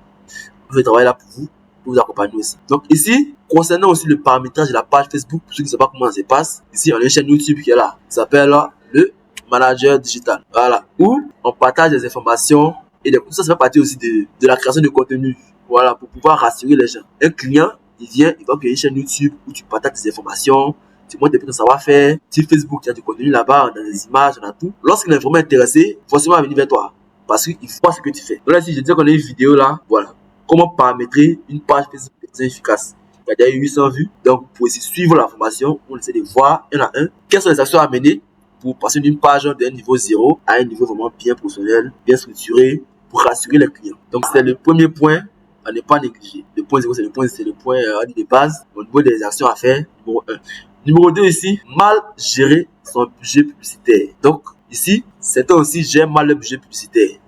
vous faites travail là pour vous accompagner aussi. Donc ici, concernant aussi le paramétrage de la page Facebook, pour ceux qui ne savent pas comment ça se passe, ici on a une chaîne YouTube qui est là, ça s'appelle le Manager Digital. Voilà, où on partage des informations et tout ça, ça fait partie aussi de la création de contenu. Voilà, pour pouvoir rassurer les gens. Un client, il vient, il va créer une chaîne YouTube où tu partages des informations, tu montres un peu ton savoir-faire. Sur Facebook, il y a du contenu là-bas, on a des images, on a tout. Lorsqu'il est vraiment intéressé, forcément, il va venir vers toi parce qu'il voit ce que tu fais. Donc là, si je dis qu'on a une vidéo là, voilà. Comment paramétrer une page Facebook efficace. Il y a déjà eu 800 vues. Donc, vous pouvez aussi suivre la formation. On essaie de voir un à un quelles sont les actions à mener pour passer d'une page d'un niveau 0 à un niveau vraiment bien professionnel, bien structuré, pour rassurer les clients. Donc, c'est le premier point à ne pas négliger. Le point 0, c'est le point de base au niveau des actions à faire. Numéro 1. Numéro 2 ici, mal gérer son budget publicitaire. Donc, ici, certains aussi gèrent mal le budget publicitaire.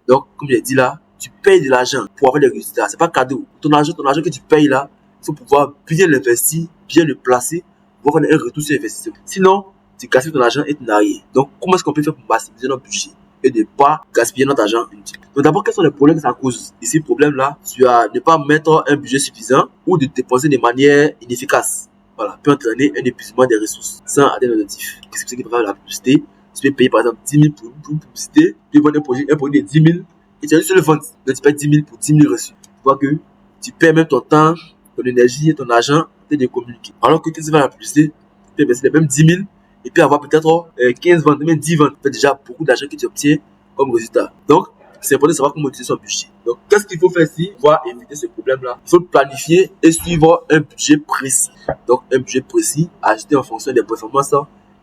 Donc, comme j'ai dit là, tu payes de l'argent pour avoir des résultats. C'est pas cadeau. Ton argent que tu payes là, il faut pouvoir bien l'investir, bien le placer pour avoir un retour sur l'investissement. Sinon, tu gaspilles ton argent et tu n'as rien. Donc, comment est-ce qu'on peut faire pour maximiser notre budget et ne pas gaspiller notre argent inutile? Donc, d'abord, quels sont les problèmes que ça cause? Ici, le problème là, tu as ne pas mettre un budget suffisant ou de dépenser de manière inefficace. Voilà, peut entraîner un épuisement des ressources sans atteindre l'objectif. Qu'est-ce que c'est qui peut faire la publicité? Tu peux payer par exemple 10 000 pour une publicité, tu peux vendre un produit de 10 000. Et tu as juste le vendre. Donc, tu payes 10 000 pour 10 000 reçus. Tu vois que tu perds même ton temps, ton énergie et ton argent de communiquer. Alors que quand tu vas à la publicité, tu peux investir les mêmes 10 000 et puis avoir peut-être 15 ventes, même 10 ventes. Tu fais déjà beaucoup d'argent que tu obtiens comme résultat. Donc, c'est important de savoir comment utiliser son budget. Donc, qu'est-ce qu'il faut faire ici pour éviter ce problème-là? Il faut planifier et suivre un budget précis. Donc, un budget précis, ajuster en fonction des performances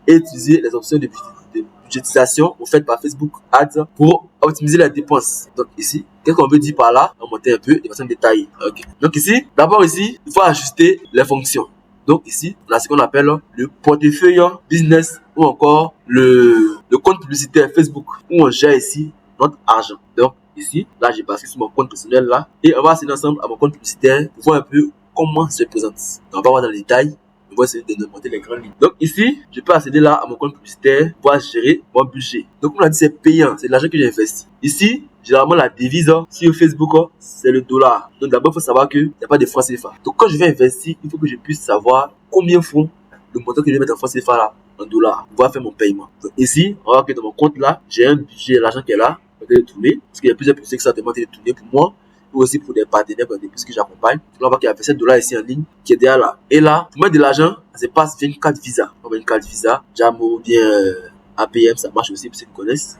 et utiliser les options de budgétisation faites par Facebook Ads pour optimiser les dépenses. Donc ici, qu'est-ce qu'on veut dire par là? On va monter un peu de façon détaillée. Okay. Donc ici, d'abord ici, il faut ajuster les fonctions. Donc ici, on a ce qu'on appelle le portefeuille business ou encore le compte publicitaire Facebook où on gère ici notre argent. Donc ici, là j'ai passé sur mon compte personnel là et on va essayer ensemble à mon compte publicitaire pour voir un peu comment ça se présente. Donc, on va voir dans les détails. On va essayer de monter les grandes lignes. Donc ici, je peux accéder là à mon compte publicitaire pour gérer mon budget. Donc on a dit c'est payant, c'est l'argent que j'ai investi. Ici, généralement la devise sur Facebook, c'est le dollar. Donc d'abord, il faut savoir qu'il n'y a pas de francs CFA. Donc quand je vais investir, il faut que je puisse savoir combien font le montant que je vais mettre en francs CFA là, en dollars, pour pouvoir faire mon paiement. Donc ici, on va voir que dans mon compte là, j'ai un budget, l'argent qui est là, je vais le tourner. Parce qu'il y a plusieurs publicités qui sont demandées de tourner pour moi. Ou aussi pour des partenaires, des personnes que j'accompagne. On voit qu'il y a $7 ici en ligne qui est derrière là. Et là, pour mettre de l'argent, ça se passe via une carte Visa. On va une carte Visa, Jamo ou bien APM, ça marche aussi pour ceux qui connaissent.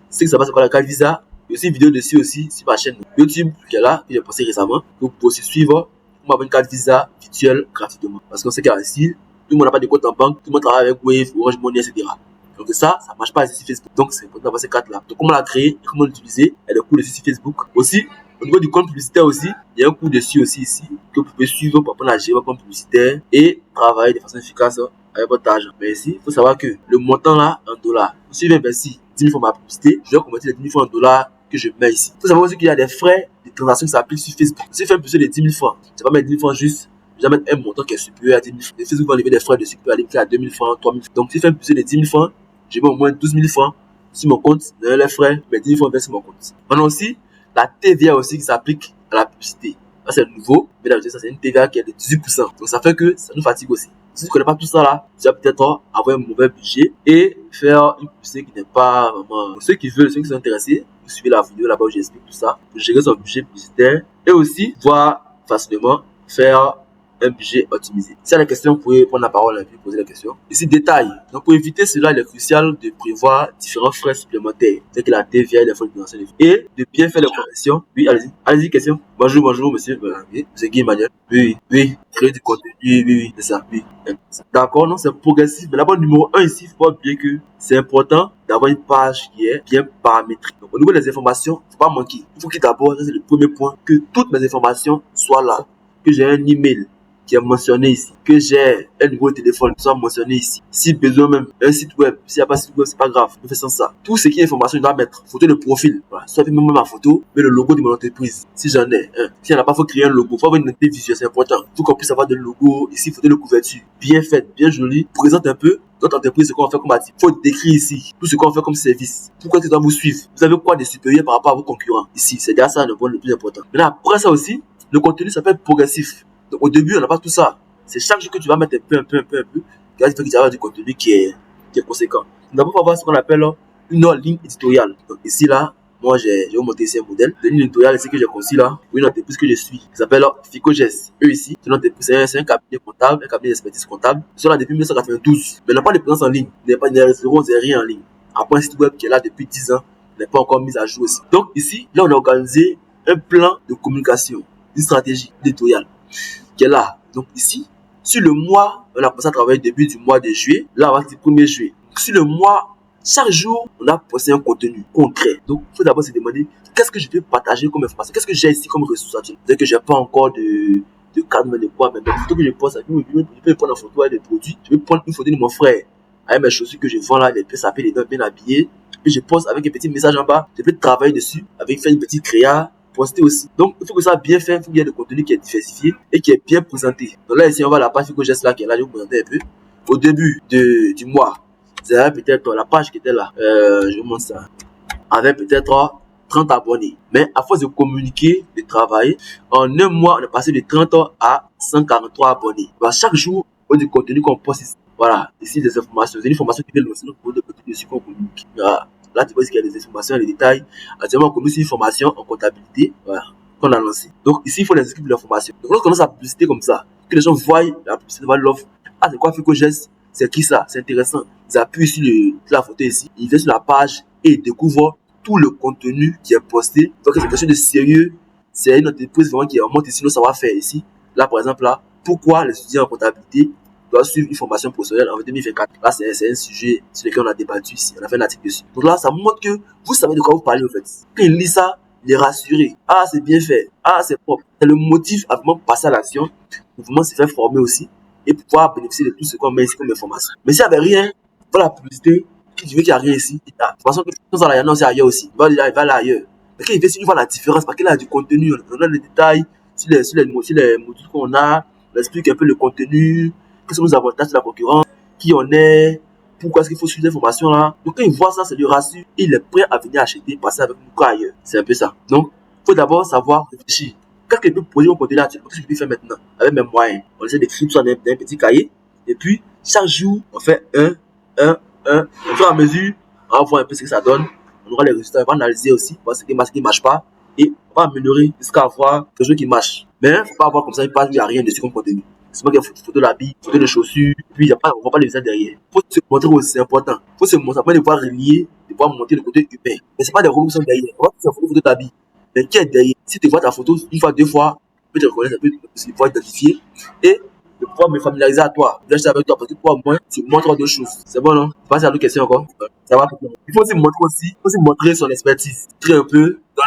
C'est que ça passe par la carte Visa. Il y a aussi une vidéo dessus aussi sur ma chaîne YouTube qui est là, que j'ai posté récemment. Vous pouvez aussi suivre pour avoir une carte Visa virtuelle gratuitement. Parce qu'on sait qu'ici, tout le monde n'a pas de compte en banque, tout le monde travaille avec Wave, Orange Money, etc. Donc ça marche pas ici sur Facebook. Donc c'est important d'avoir ces cartes là. Donc comment la créer, comment l'utiliser, et le coût dessus sur Facebook. Aussi, au niveau du compte publicitaire aussi, il y a un coût dessus aussi ici que vous pouvez suivre pour apprendre à gérer votre compte publicitaire et travailler de façon efficace avec votre argent. Mais ici, il faut savoir que le montant là en dollars, si je vais investir 10 000 francs ma publicité, je dois convertir les 10 000 francs en dollars que je mets ici. Il faut savoir aussi qu'il y a des frais de transaction qui s'appliquent sur Facebook. Si je fais un budget de 10 000 francs, je vais pas mettre 10 000 francs juste, je vais mettre un montant qui est supérieur à 10 000 francs. Et Facebook va enlever des frais de supérieur à 2 000 francs, 3 000 francs. Donc si je fais un budget de 10 000 francs, je mets au moins 12 000 francs sur mon compte, les frais, mais 10 000 francs vers sur mon compte. On a aussi la TVA aussi qui s'applique à la publicité. Ça c'est nouveau, mais d'habitude ça c'est une TVA qui est de 18%. Donc ça fait que ça nous fatigue aussi. Si tu ne connais pas tout ça là, tu vas peut-être avoir un mauvais budget et faire une publicité qui n'est pas vraiment... Pour ceux qui veulent, ceux qui sont intéressés, vous suivez la vidéo là-bas où j'explique tout ça, pour gérer son budget publicitaire et aussi pouvoir facilement faire un budget optimisé. Si y a des questions, vous pouvez prendre la parole et puis poser la question. Ici, détail. Donc, pour éviter cela, il est crucial de prévoir différents frais supplémentaires, tels que la TVA, les frais de financement, et de bien faire les corrections. Oui, allez-y. Allez-y, question. Bonjour, monsieur. Oui, c'est Guy Emmanuel. Oui. Créer du contenu. Oui, c'est ça. Oui. D'accord, non, c'est progressif. Mais d'abord, numéro 1 ici, il faut bien que c'est important d'avoir une page qui est bien paramétrique. Donc, au niveau des informations, il ne faut pas manquer. Il faut que d'abord, ça c'est le premier point, que toutes mes informations soient là. Que j'ai un email qui est mentionné ici, que j'ai un numéro de téléphone qui soit mentionné ici, si besoin même un site web, s'il n'y a pas de site web, c'est pas grave, je fais sans ça. Tout ce qui est information, je dois mettre photo de profil, voilà, soit même ma photo, mais le logo de mon entreprise, si j'en ai un. S'il n'y en a pas, il faut créer un logo, il faut avoir une identité visuelle, c'est important. Tout qu'on puisse avoir de logo, ici, photo de couverture, bien faite, bien jolie, présente un peu Notre entreprise, ce qu'on fait comme activité, il faut décrire ici tout ce qu'on fait comme service. Pourquoi tu dois vous suivre? Vous avez quoi de supérieur par rapport à vos concurrents? Ici, c'est déjà ça le point le plus important. Maintenant, après ça aussi, le contenu s'appelle progressif. Donc, au début, on n'a pas tout ça. C'est chaque jour que tu vas mettre un peu, qui va faire que tu vas avoir du contenu qui est conséquent. D'abord, il faut avoir ce qu'on appelle une ligne éditoriale. Donc, ici, là, moi, j'ai monté ici un modèle de ligne éditoriale ici que j'ai conçu là, pour une entreprise que je suis, qui s'appelle Ficogest. Eux ici, c'est un cabinet comptable, un cabinet d'expertise comptable. Ils sont là depuis 1992. Mais ils n'ont pas de présence en ligne. Il n'y a pas de réseau, rien en ligne. Après, un site web qui est là depuis 10 ans, n'est pas encore mis à jour aussi. Donc, ici, là, on a organisé un plan de communication, une stratégie éditoriale qui est là. Donc, ici, sur le mois, on a commencé à travailler début du mois de juillet. Là, on va dire 1er juillet. Sur le mois, chaque jour, on a posté un contenu concret. Donc, il faut d'abord se demander qu'est-ce que je peux partager comme information, qu'est-ce que j'ai ici comme ressource. C'est-à-dire que je n'ai pas encore de cadre, de quoi, mais les photos que je poste, je peux prendre une photo avec des produits. Je peux prendre une photo de mon frère avec mes chaussures que je vends là, les pieds sapés, les dents bien habillés. Puis je poste avec un petit message en bas. Je peux travailler dessus, avec faire une petite créa, poster aussi. Donc, il faut que ça soit bien fait, il faut qu'il y ait du contenu qui est diversifié et qui est bien présenté. Donc là, ici, on va à la page que j'ai là, qui est là, je vais vous présenter un peu. Au début du mois, c'est peut-être la page qui était là, je vous montre ça, avec peut-être 30 abonnés. Mais à force de communiquer, de travailler, en un mois, on est passé de 30 à 143 abonnés. Alors, chaque jour, on a du contenu qu'on poste ici. Voilà, ici des informations. C'est une information qui est lancer notre produit de contenu dessus qu'on communique. Voilà. Là, tu vois qu'il y a des informations, les détails. Actuellement, on communique une formation en comptabilité. Voilà, qu'on a lancé. Donc ici, il faut les équipes de l'information. Donc lorsqu'on lance la publicité comme ça, que les gens voient la publicité devant l'offre, ah, c'est quoi Ficogest? C'est qui ça? C'est intéressant. Ils appuient sur la photo ici, ils viennent sur la page et ils découvrent tout le contenu qui est posté. Donc c'est quelque chose de sérieux. C'est une entreprise vraiment qui remonte ici nos savoir-faire ici. Là, par exemple, là, pourquoi les étudiants en comptabilité doivent suivre une formation professionnelle en 2024. Là, c'est un sujet sur lequel on a débattu ici. On a fait un article dessus. Donc là, ça montre que vous savez de quoi vous parlez, en fait. Quand ils lisent ça, il est rassuré. Ah, c'est bien fait. Ah, c'est propre. C'est le motif à vraiment passer à l'action, pour vraiment se faire former aussi et pour pouvoir bénéficier de tout ce qu'on met ici comme information. Mais s'il n'y avait rien, pour la publicité, qui dit qu'il n'y a rien ici, de toute façon, que tout ça, il y en a aussi ailleurs aussi. Il va aller ailleurs. Mais quand il fait, il voit la différence, parce qu'il a du contenu, on a les détails, sur les modules qu'on a, on explique un peu le contenu, quels sont nos avantages de la concurrence, qui on est, pourquoi est-ce qu'il faut suivre ces informations-là. Donc quand il voit ça, ça lui rassure, il est prêt à venir acheter, passer avec nous ailleurs. C'est un peu ça. Donc, il faut d'abord savoir réfléchir. Qu'est-ce que je peux poser mon contenu là, qu'est-ce que je peux faire maintenant, avec mes moyens. On essaie d'écrire tout ça dans un petit cahier, et puis, chaque jour, on fait un, au fur et à mesure, on va voir un peu ce que ça donne, on aura les résultats, on va analyser aussi, voir ce qui marche pas, et on va améliorer jusqu'à avoir quelque chose qui marche. Mais il ne faut pas avoir comme ça une page où il n'y a rien dessus comme contenu. C'est pas qu'il y a une photo de l'habit, photo de chaussures, et puis on ne voit pas les visages derrière. Il faut se montrer aussi, c'est important. Il faut se montrer, après de pouvoir relier, de pouvoir monter le côté humain. Mais ce n'est pas des robots qui sont derrière. On va faire une photo de l'habit. Mais qui est derrière? Si tu vois ta photo une fois, deux fois, tu peux te reconnaître, tu peux pouvoir identifier et de pouvoir me familiariser à toi. Je vais avec toi parce que toi, au moins, tu montres deux choses. C'est bon, non? Tu passes à l'autre question encore? Ça va? Il faut aussi montrer son expertise. Montrer un peu dans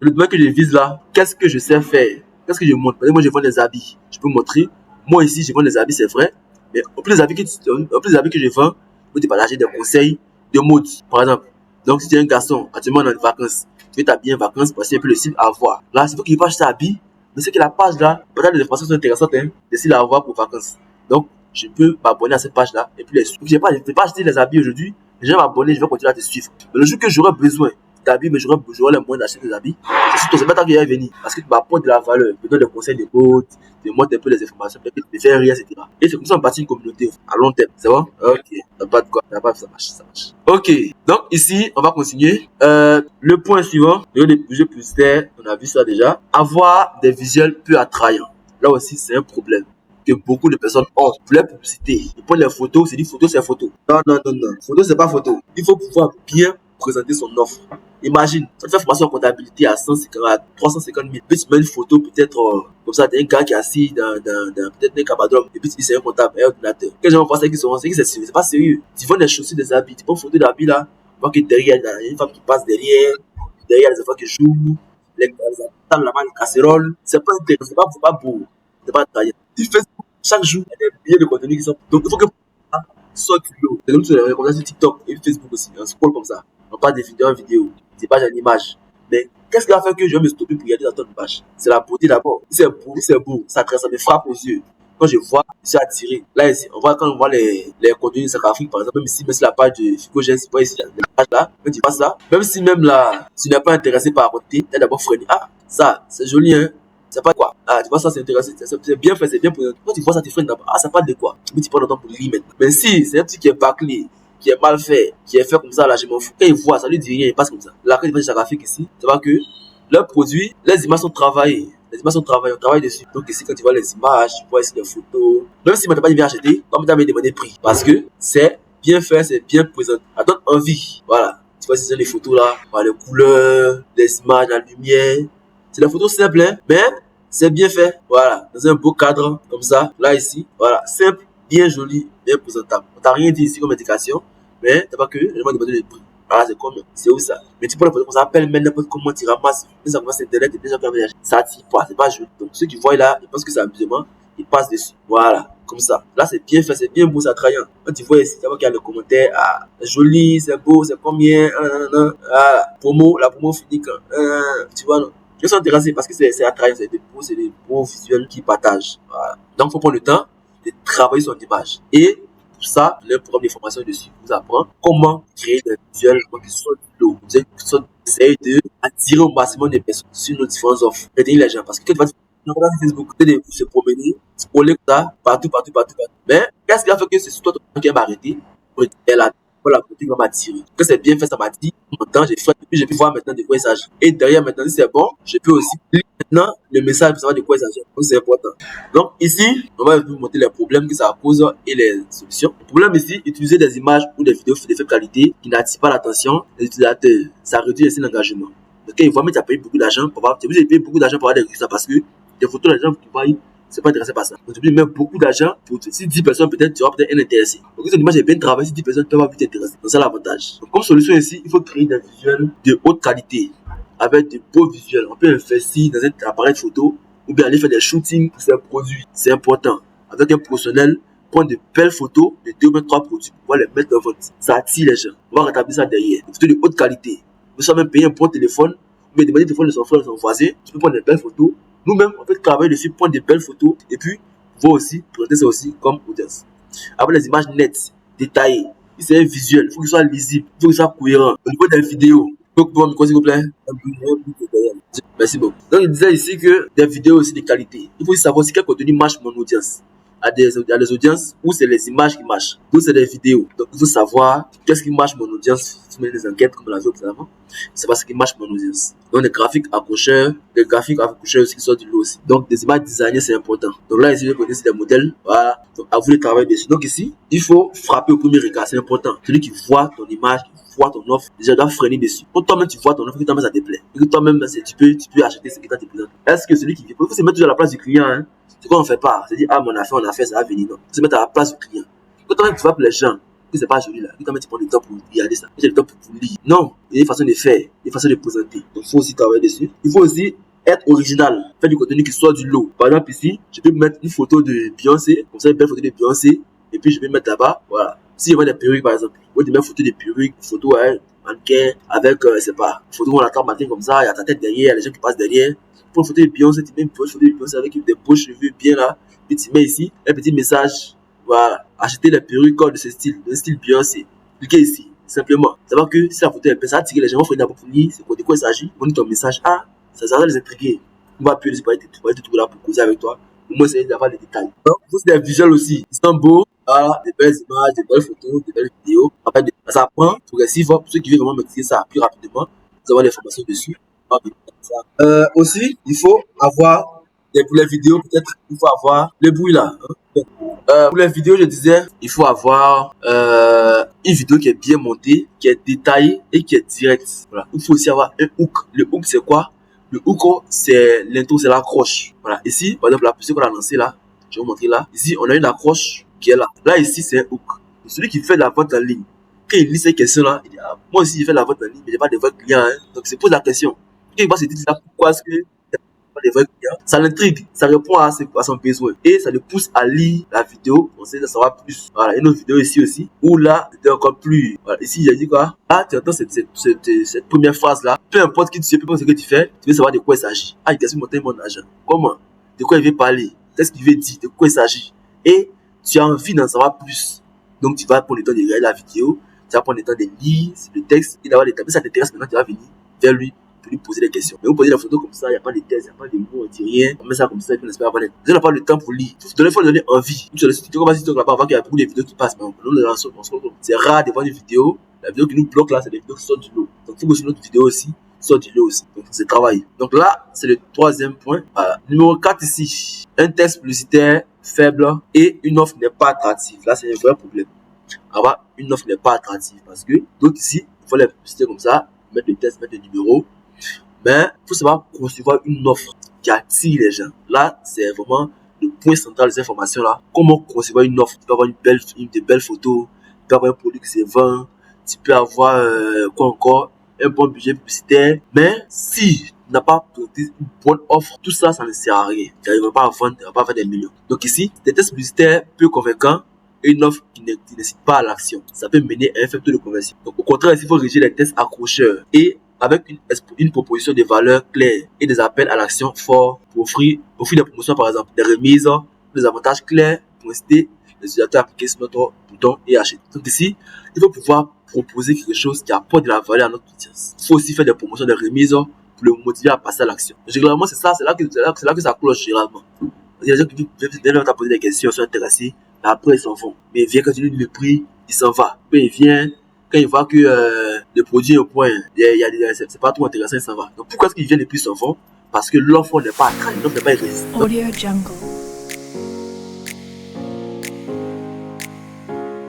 le domaine que je vise là. Qu'est-ce que je sais faire? Qu'est-ce que je montre? Parce que moi, je vends des habits. Je peux montrer. Moi, ici, je vends des habits, c'est vrai. Mais au plus des habits que je vends, je peux te partager des conseils de mode, par exemple. Donc, si tu es un garçon, actuellement dans les vacances, tu veux t'habiller en vacances, voici un peu le style à avoir. Là, c'est faut qu'il page t'habiller. Mais c'est que la page là, peut-être les informations sont intéressantes, hein, des styles à avoir pour vacances. Donc, je peux m'abonner à cette page là et puis les suivre. Je n'ai pas acheté les habits aujourd'hui, mais je vais m'abonner, je vais continuer à te suivre. Mais le jour que j'aurai besoin d'habits, mais j'aurai les moyens d'acheter des habits, c'est surtout maintenant qu'il va venir. Parce que tu m'apportes de la valeur, tu me donnes des conseils de mode, tu me montres un peu les informations, peut-être que tu me fais rire, etc. Et c'est comme ça on bâtit une communauté à long terme. C'est bon? Ok. T'as pas de quoi, ça marche. Ok. Donc ici, on va continuer. Le point suivant, le budget publicitaire, on a vu ça déjà. Avoir des visuels peu attrayants. Là aussi, c'est un problème que beaucoup de personnes ont pour la publicité. Ils prennent les photos, c'est dit photo, c'est photo. Non. Photo, c'est pas photo. Il faut pouvoir bien présenter son offre. Imagine, tu fais formation en comptabilité à 150, à 350 000. Puis tu mets une photo, peut-être, comme ça, d'un gars qui est assis dans peut-être un cabadrum. Et puis tu dis, c'est un comptable, un ordinateur. Quand les gens voient ça, c'est pas sérieux. Tu vends des chaussures, des habits. Tu prends une photo d'habits là. Tu vois que derrière, il y a une femme qui passe derrière. Derrière, il y a des enfants qui jouent. Les tables là-bas, les casseroles. C'est pas intéressant, c'est pas beau. C'est pas taillé. Tu fais chaque jour, il y a des milliers de contenus qui sont. Donc, il faut que soit culot. C'est comme sur TikTok et Facebook aussi. On scroll comme ça. On parle des vidéos en vidéo. C'est pas une image. Mais qu'est-ce qui va faire que je vais me stopper pour regarder dans ton image? C'est la beauté d'abord. Si c'est beau, ça me frappe aux yeux. quand je vois, je suis attiré. Là, ici, quand on voit les contenus de Centrafrique, par exemple, même si la page de Ficogène, c'est pas ici, la page là, quand tu vois ça, même si même là, tu n'es pas intéressé par côté, tu as d'abord freiné. Ah, ça, c'est joli, hein. C'est pas quoi. Ah, tu vois, ça, c'est intéressant. C'est bien fait, c'est bien présenté. Quand tu vois ça, tu freines d'abord. Ah, ça parle de quoi? Mais tu prends le temps pour lire maintenant. Mais si, c'est un truc qui est bâclé, qui est mal fait, qui est fait comme ça, là, je m'en fous. Quand il voit, ça lui dit rien, il passe comme ça. Là, quand il va chez Centrafrique ici, tu vois que leurs produits, les images sont travaillées. Les images sont travaillées, on travaille dessus. Donc ici, quand tu vois les images, tu vois ici les photos. Même si tu n'as pas bien acheté, comme tu as demandé prix. Parce que c'est bien fait, c'est bien présenté. Ça donne envie. Voilà. Tu vois, c'est les photos là, voilà, les couleurs, les images, la lumière. C'est des photos simples, hein, mais c'est bien fait. Voilà. Dans un beau cadre, comme ça. Là, ici. Voilà. Simple, bien joli, bien présentable. On t'a rien dit ici comme indication, mais t'as pas que les gens demandent le prix. Voilà, c'est comme, c'est où ça? Mais tu peux le faire comme ça, appelle même n'importe comment tu ramasses. Ça commence internet et déjà tu as ça attire pas, c'est pas joli. Donc ceux qui voient là, ils pensent que c'est amusement, ils passent dessus. Voilà, comme ça. Là, c'est bien fait, c'est bien beau, c'est attrayant. Quand tu vois ici, tu vois qu'il y a le commentaire, ah, c'est joli, c'est beau, c'est combien, voilà, promo, la promo finit quand, tu vois, non? Je suis intéressé parce que c'est attrayant, c'est des beaux visuels qui partagent. Voilà. Donc, il faut prendre le temps de travailler son image. Et pour ça, le programme de formation dessus vous apprend comment créer des visuels qui sont de l'eau. Vous essayez d'attirer au maximum de personnes sur nos différentes offres. Retenir les gens parce que quand tu vas sur Facebook, tu de se promener, scroller comme ça, partout. Mais qu'est-ce qui a fait que c'est toi qui va arrêter pour la boutique va m'attirer. Que c'est bien fait, ça m'a dit. Maintenant, j'ai fait, puis je peux voir maintenant de quoi il s'agit. Et derrière, maintenant, si c'est bon, je peux aussi lire maintenant le message pour savoir de quoi il s'agit. Donc, c'est important. Donc, ici, on va vous montrer les problèmes que ça cause et les solutions. Le problème ici, utiliser des images ou des vidéos de faible qualité qui n'attirent pas l'attention des utilisateurs. Ça réduit aussi l'engagement. Donc, quand ils voient, mais tu as payé beaucoup d'argent pour avoir, tu as payé beaucoup d'argent pour avoir des résultats parce que des photos, les gens qui voient, c'est pas intéressé par ça. Donc, tu peux mettre beaucoup d'argent pour, si 10 personnes, peut-être, tu auras peut-être un intéressé. Donc, si ton image est bien travaillée, si 10 personnes peuvent vite t'intéresser. Donc, c'est l'avantage. Donc, comme solution ici, il faut créer des visuels de haute qualité avec de beaux visuels. On peut investir dans un appareil photo ou bien aller faire des shootings pour ces produits. C'est important. Avec un professionnel, prendre de belles photos de 2 ou 3 produits pour pouvoir les mettre en vente. Ça attire les gens. On va rétablir ça derrière. Des photos de haute qualité. Vous savez même payer un bon téléphone, ou bien demander le téléphone de son frère, de son voisin. Tu peux prendre de belles photos. Nous-mêmes, on peut travailler dessus, prendre de belles photos et puis voir aussi, présenter ça aussi comme audience. Avoir des images nettes, détaillées. Si c'est un visuel, il faut qu'il soit lisible, il faut qu'il soit cohérent. Au niveau des vidéos, donc, pour micro, s'il vous plaît. Merci beaucoup. Donc, il disait ici que des vidéos aussi de qualité. Il faut aussi savoir si quel contenu marche mon audience. Il y a des audiences où c'est les images qui marchent, d'autres c'est les vidéos. Donc, il faut savoir qu'est-ce qui marche mon audience. Si vous mettez des enquêtes comme on l'a vu auparavant, c'est parce qu'il marche mon audience. Donc, les graphiques accrocheurs aussi qui sortent du lot aussi. Donc, des images designées, c'est important. Donc, là, ici, je connais des modèles. Voilà. Donc, à vous de travailler dessus. Donc, ici, il faut frapper au premier regard. C'est important. Celui qui voit ton image, vois ton offre, déjà dois freiner dessus. Quand toi-même tu vois ton offre, que toi-même ça te plaît, et que toi-même tu peux acheter ce que tu as te présente. Est-ce que celui qui vient, il faut se mettre toujours à la place du client, hein? C'est quoi on fait pas, c'est dire ah mon affaire, ça va venir, non. Il faut se mettre à la place du client. Quand toi-même tu vois pour les gens, que c'est pas joli là, que toi-même tu prends le temps pour regarder ça, que j'ai le temps pour lire. Non, il y a une façon de faire, une façon de présenter. Donc il faut aussi travailler dessus. Il faut aussi être original, faire du contenu qui soit du lot. Par exemple ici, je peux mettre une photo de Beyoncé, comme ça une belle photo de Beyoncé, et puis je vais mettre là-bas, voilà. S'il y a des perruques par exemple, ou des photos de perruques, photos à un mannequin avec, c'est pas, photo où on attend matin comme ça, il y a ta tête derrière, il y a les gens qui passent derrière. Pour une photo de Beyoncé, tu mets une photo de Beyoncé avec des beaux cheveux bien là, puis tu mets ici un petit message, voilà, acheter les perruques de ce style, de style Beyoncé. Cliquez ici, simplement. Ça va que si la photo est belle, ça attire les gens, il faut d'abord pour lire, c'est quoi, de quoi il s'agit, on dit ton message, ah, ça va les intriguer. On va appuyer, pas être tout là pour causer avec toi. Au moins, c'est d'avoir les détails. Donc, il faut des visuels aussi. Ils sont beaux. Voilà, des belles images, des belles photos, des belles vidéos. Après, ça apprend progressivement pour ceux qui veulent vraiment maîtriser ça plus rapidement. Vous avez des formations dessus. Aussi, il faut avoir, pour les vidéos, peut-être, il faut avoir le bruit là. Hein. Pour les vidéos, je disais, il faut avoir une vidéo qui est bien montée, qui est détaillée et qui est directe. Voilà. Il faut aussi avoir un hook. Le hook, c'est quoi? Le hook, c'est l'intro, c'est l'accroche. Voilà. Ici, par exemple, la position qu'on a lancée là, je vais vous montrer là. Ici, on a une accroche qui est là. Là, ici, c'est un hook. Celui qui fait la vente en ligne, quand il lit ces questions-là, il dit, ah, moi aussi, je fais la vente en ligne, mais j'ai pas de vrais clients. Hein. Donc, il se pose la question. Quand il va se dire ça, pourquoi est-ce que des vrais clients, ça l'intrigue, ça répond à son besoin et ça le pousse à lire la vidéo, on sait de savoir plus. Voilà, une autre vidéo ici aussi où là c'était encore plus. Voilà, ici j'ai dit quoi? Là tu entends cette première phrase là, peu importe qui tu es, peu importe ce que tu fais, tu veux savoir de quoi il s'agit. Ah, il t'a monté mon argent. Comment? De quoi il veut parler? qu'est-ce qu'il veut dire, de quoi il s'agit. Et tu as envie d'en savoir plus. Donc, tu vas prendre le temps de regarder la vidéo, tu vas prendre le temps de lire le texte et d'avoir les tableaux. Ça t'intéresse maintenant, tu vas venir vers lui pour lui poser des questions. Mais vous posez la photo comme ça, il n'y a pas de texte, il n'y a pas de mots, on dit rien. On met ça comme ça et puis on espère avoir l'aide. Vous n'avez pas le temps pour lire. Il faut donner envie. Sur le site, tu commences à dire là-bas, qu'il y a beaucoup de vidéos qui passent. Mais c'est rare de voir une vidéo. La vidéo qui nous bloque là, c'est des vidéos qui sortent du lot. Donc, il faut que sur notre vidéo aussi, sorte du lot aussi. Donc, c'est travail. Donc là, c'est le troisième point. Numéro 4 ici. Un texte publicitaire faible et une offre n'est pas attractive. Là, c'est un vrai problème. Une offre n'est pas attractive parce que d'autres ici, il faut les publicités comme ça, mettre le texte, mettre le numéro. Mais il faut savoir concevoir une offre qui attire les gens. Là, c'est vraiment le point central de ces informations-là. Comment concevoir une offre? Tu peux avoir de belles photos, tu peux avoir un produit qui se vend, tu peux avoir quoi encore, un bon budget publicitaire. Mais si tu n'as pas une bonne offre, tout ça, ça ne sert à rien. Tu n'arriveras pas à vendre, tu n'arriveras pas à faire des millions. Donc ici, des tests publicitaires peu convaincants et une offre qui n'incite pas à l'action. Ça peut mener à un faible taux de conversion. Donc au contraire, il faut rédiger les tests accrocheurs et avec une proposition de valeur claire et des appels à l'action forts pour offrir des promotions, par exemple, des remises, des avantages clairs pour inciter les utilisateurs à appliquer sur notre bouton et acheter. Donc ici, il faut pouvoir proposer quelque chose qui apporte de la valeur à notre audience. Il faut aussi faire des promotions, des remises pour le motiver à passer à l'action. Généralement, c'est là que ça cloche généralement. Il y a des gens qui viennent poser des questions, sont intéressés, mais après ils s'en vont. Mais il vient quand tu lui dis le prix, il s'en va. Puis il vient, quand il voit que le produit est au point, c'est pas trop intéressant, il s'en va. Donc pourquoi est-ce qu'ils viennent et puis ils s'en vont? Parce que l'offre n'est pas attrayante, l'offre n'est pas irrésistible.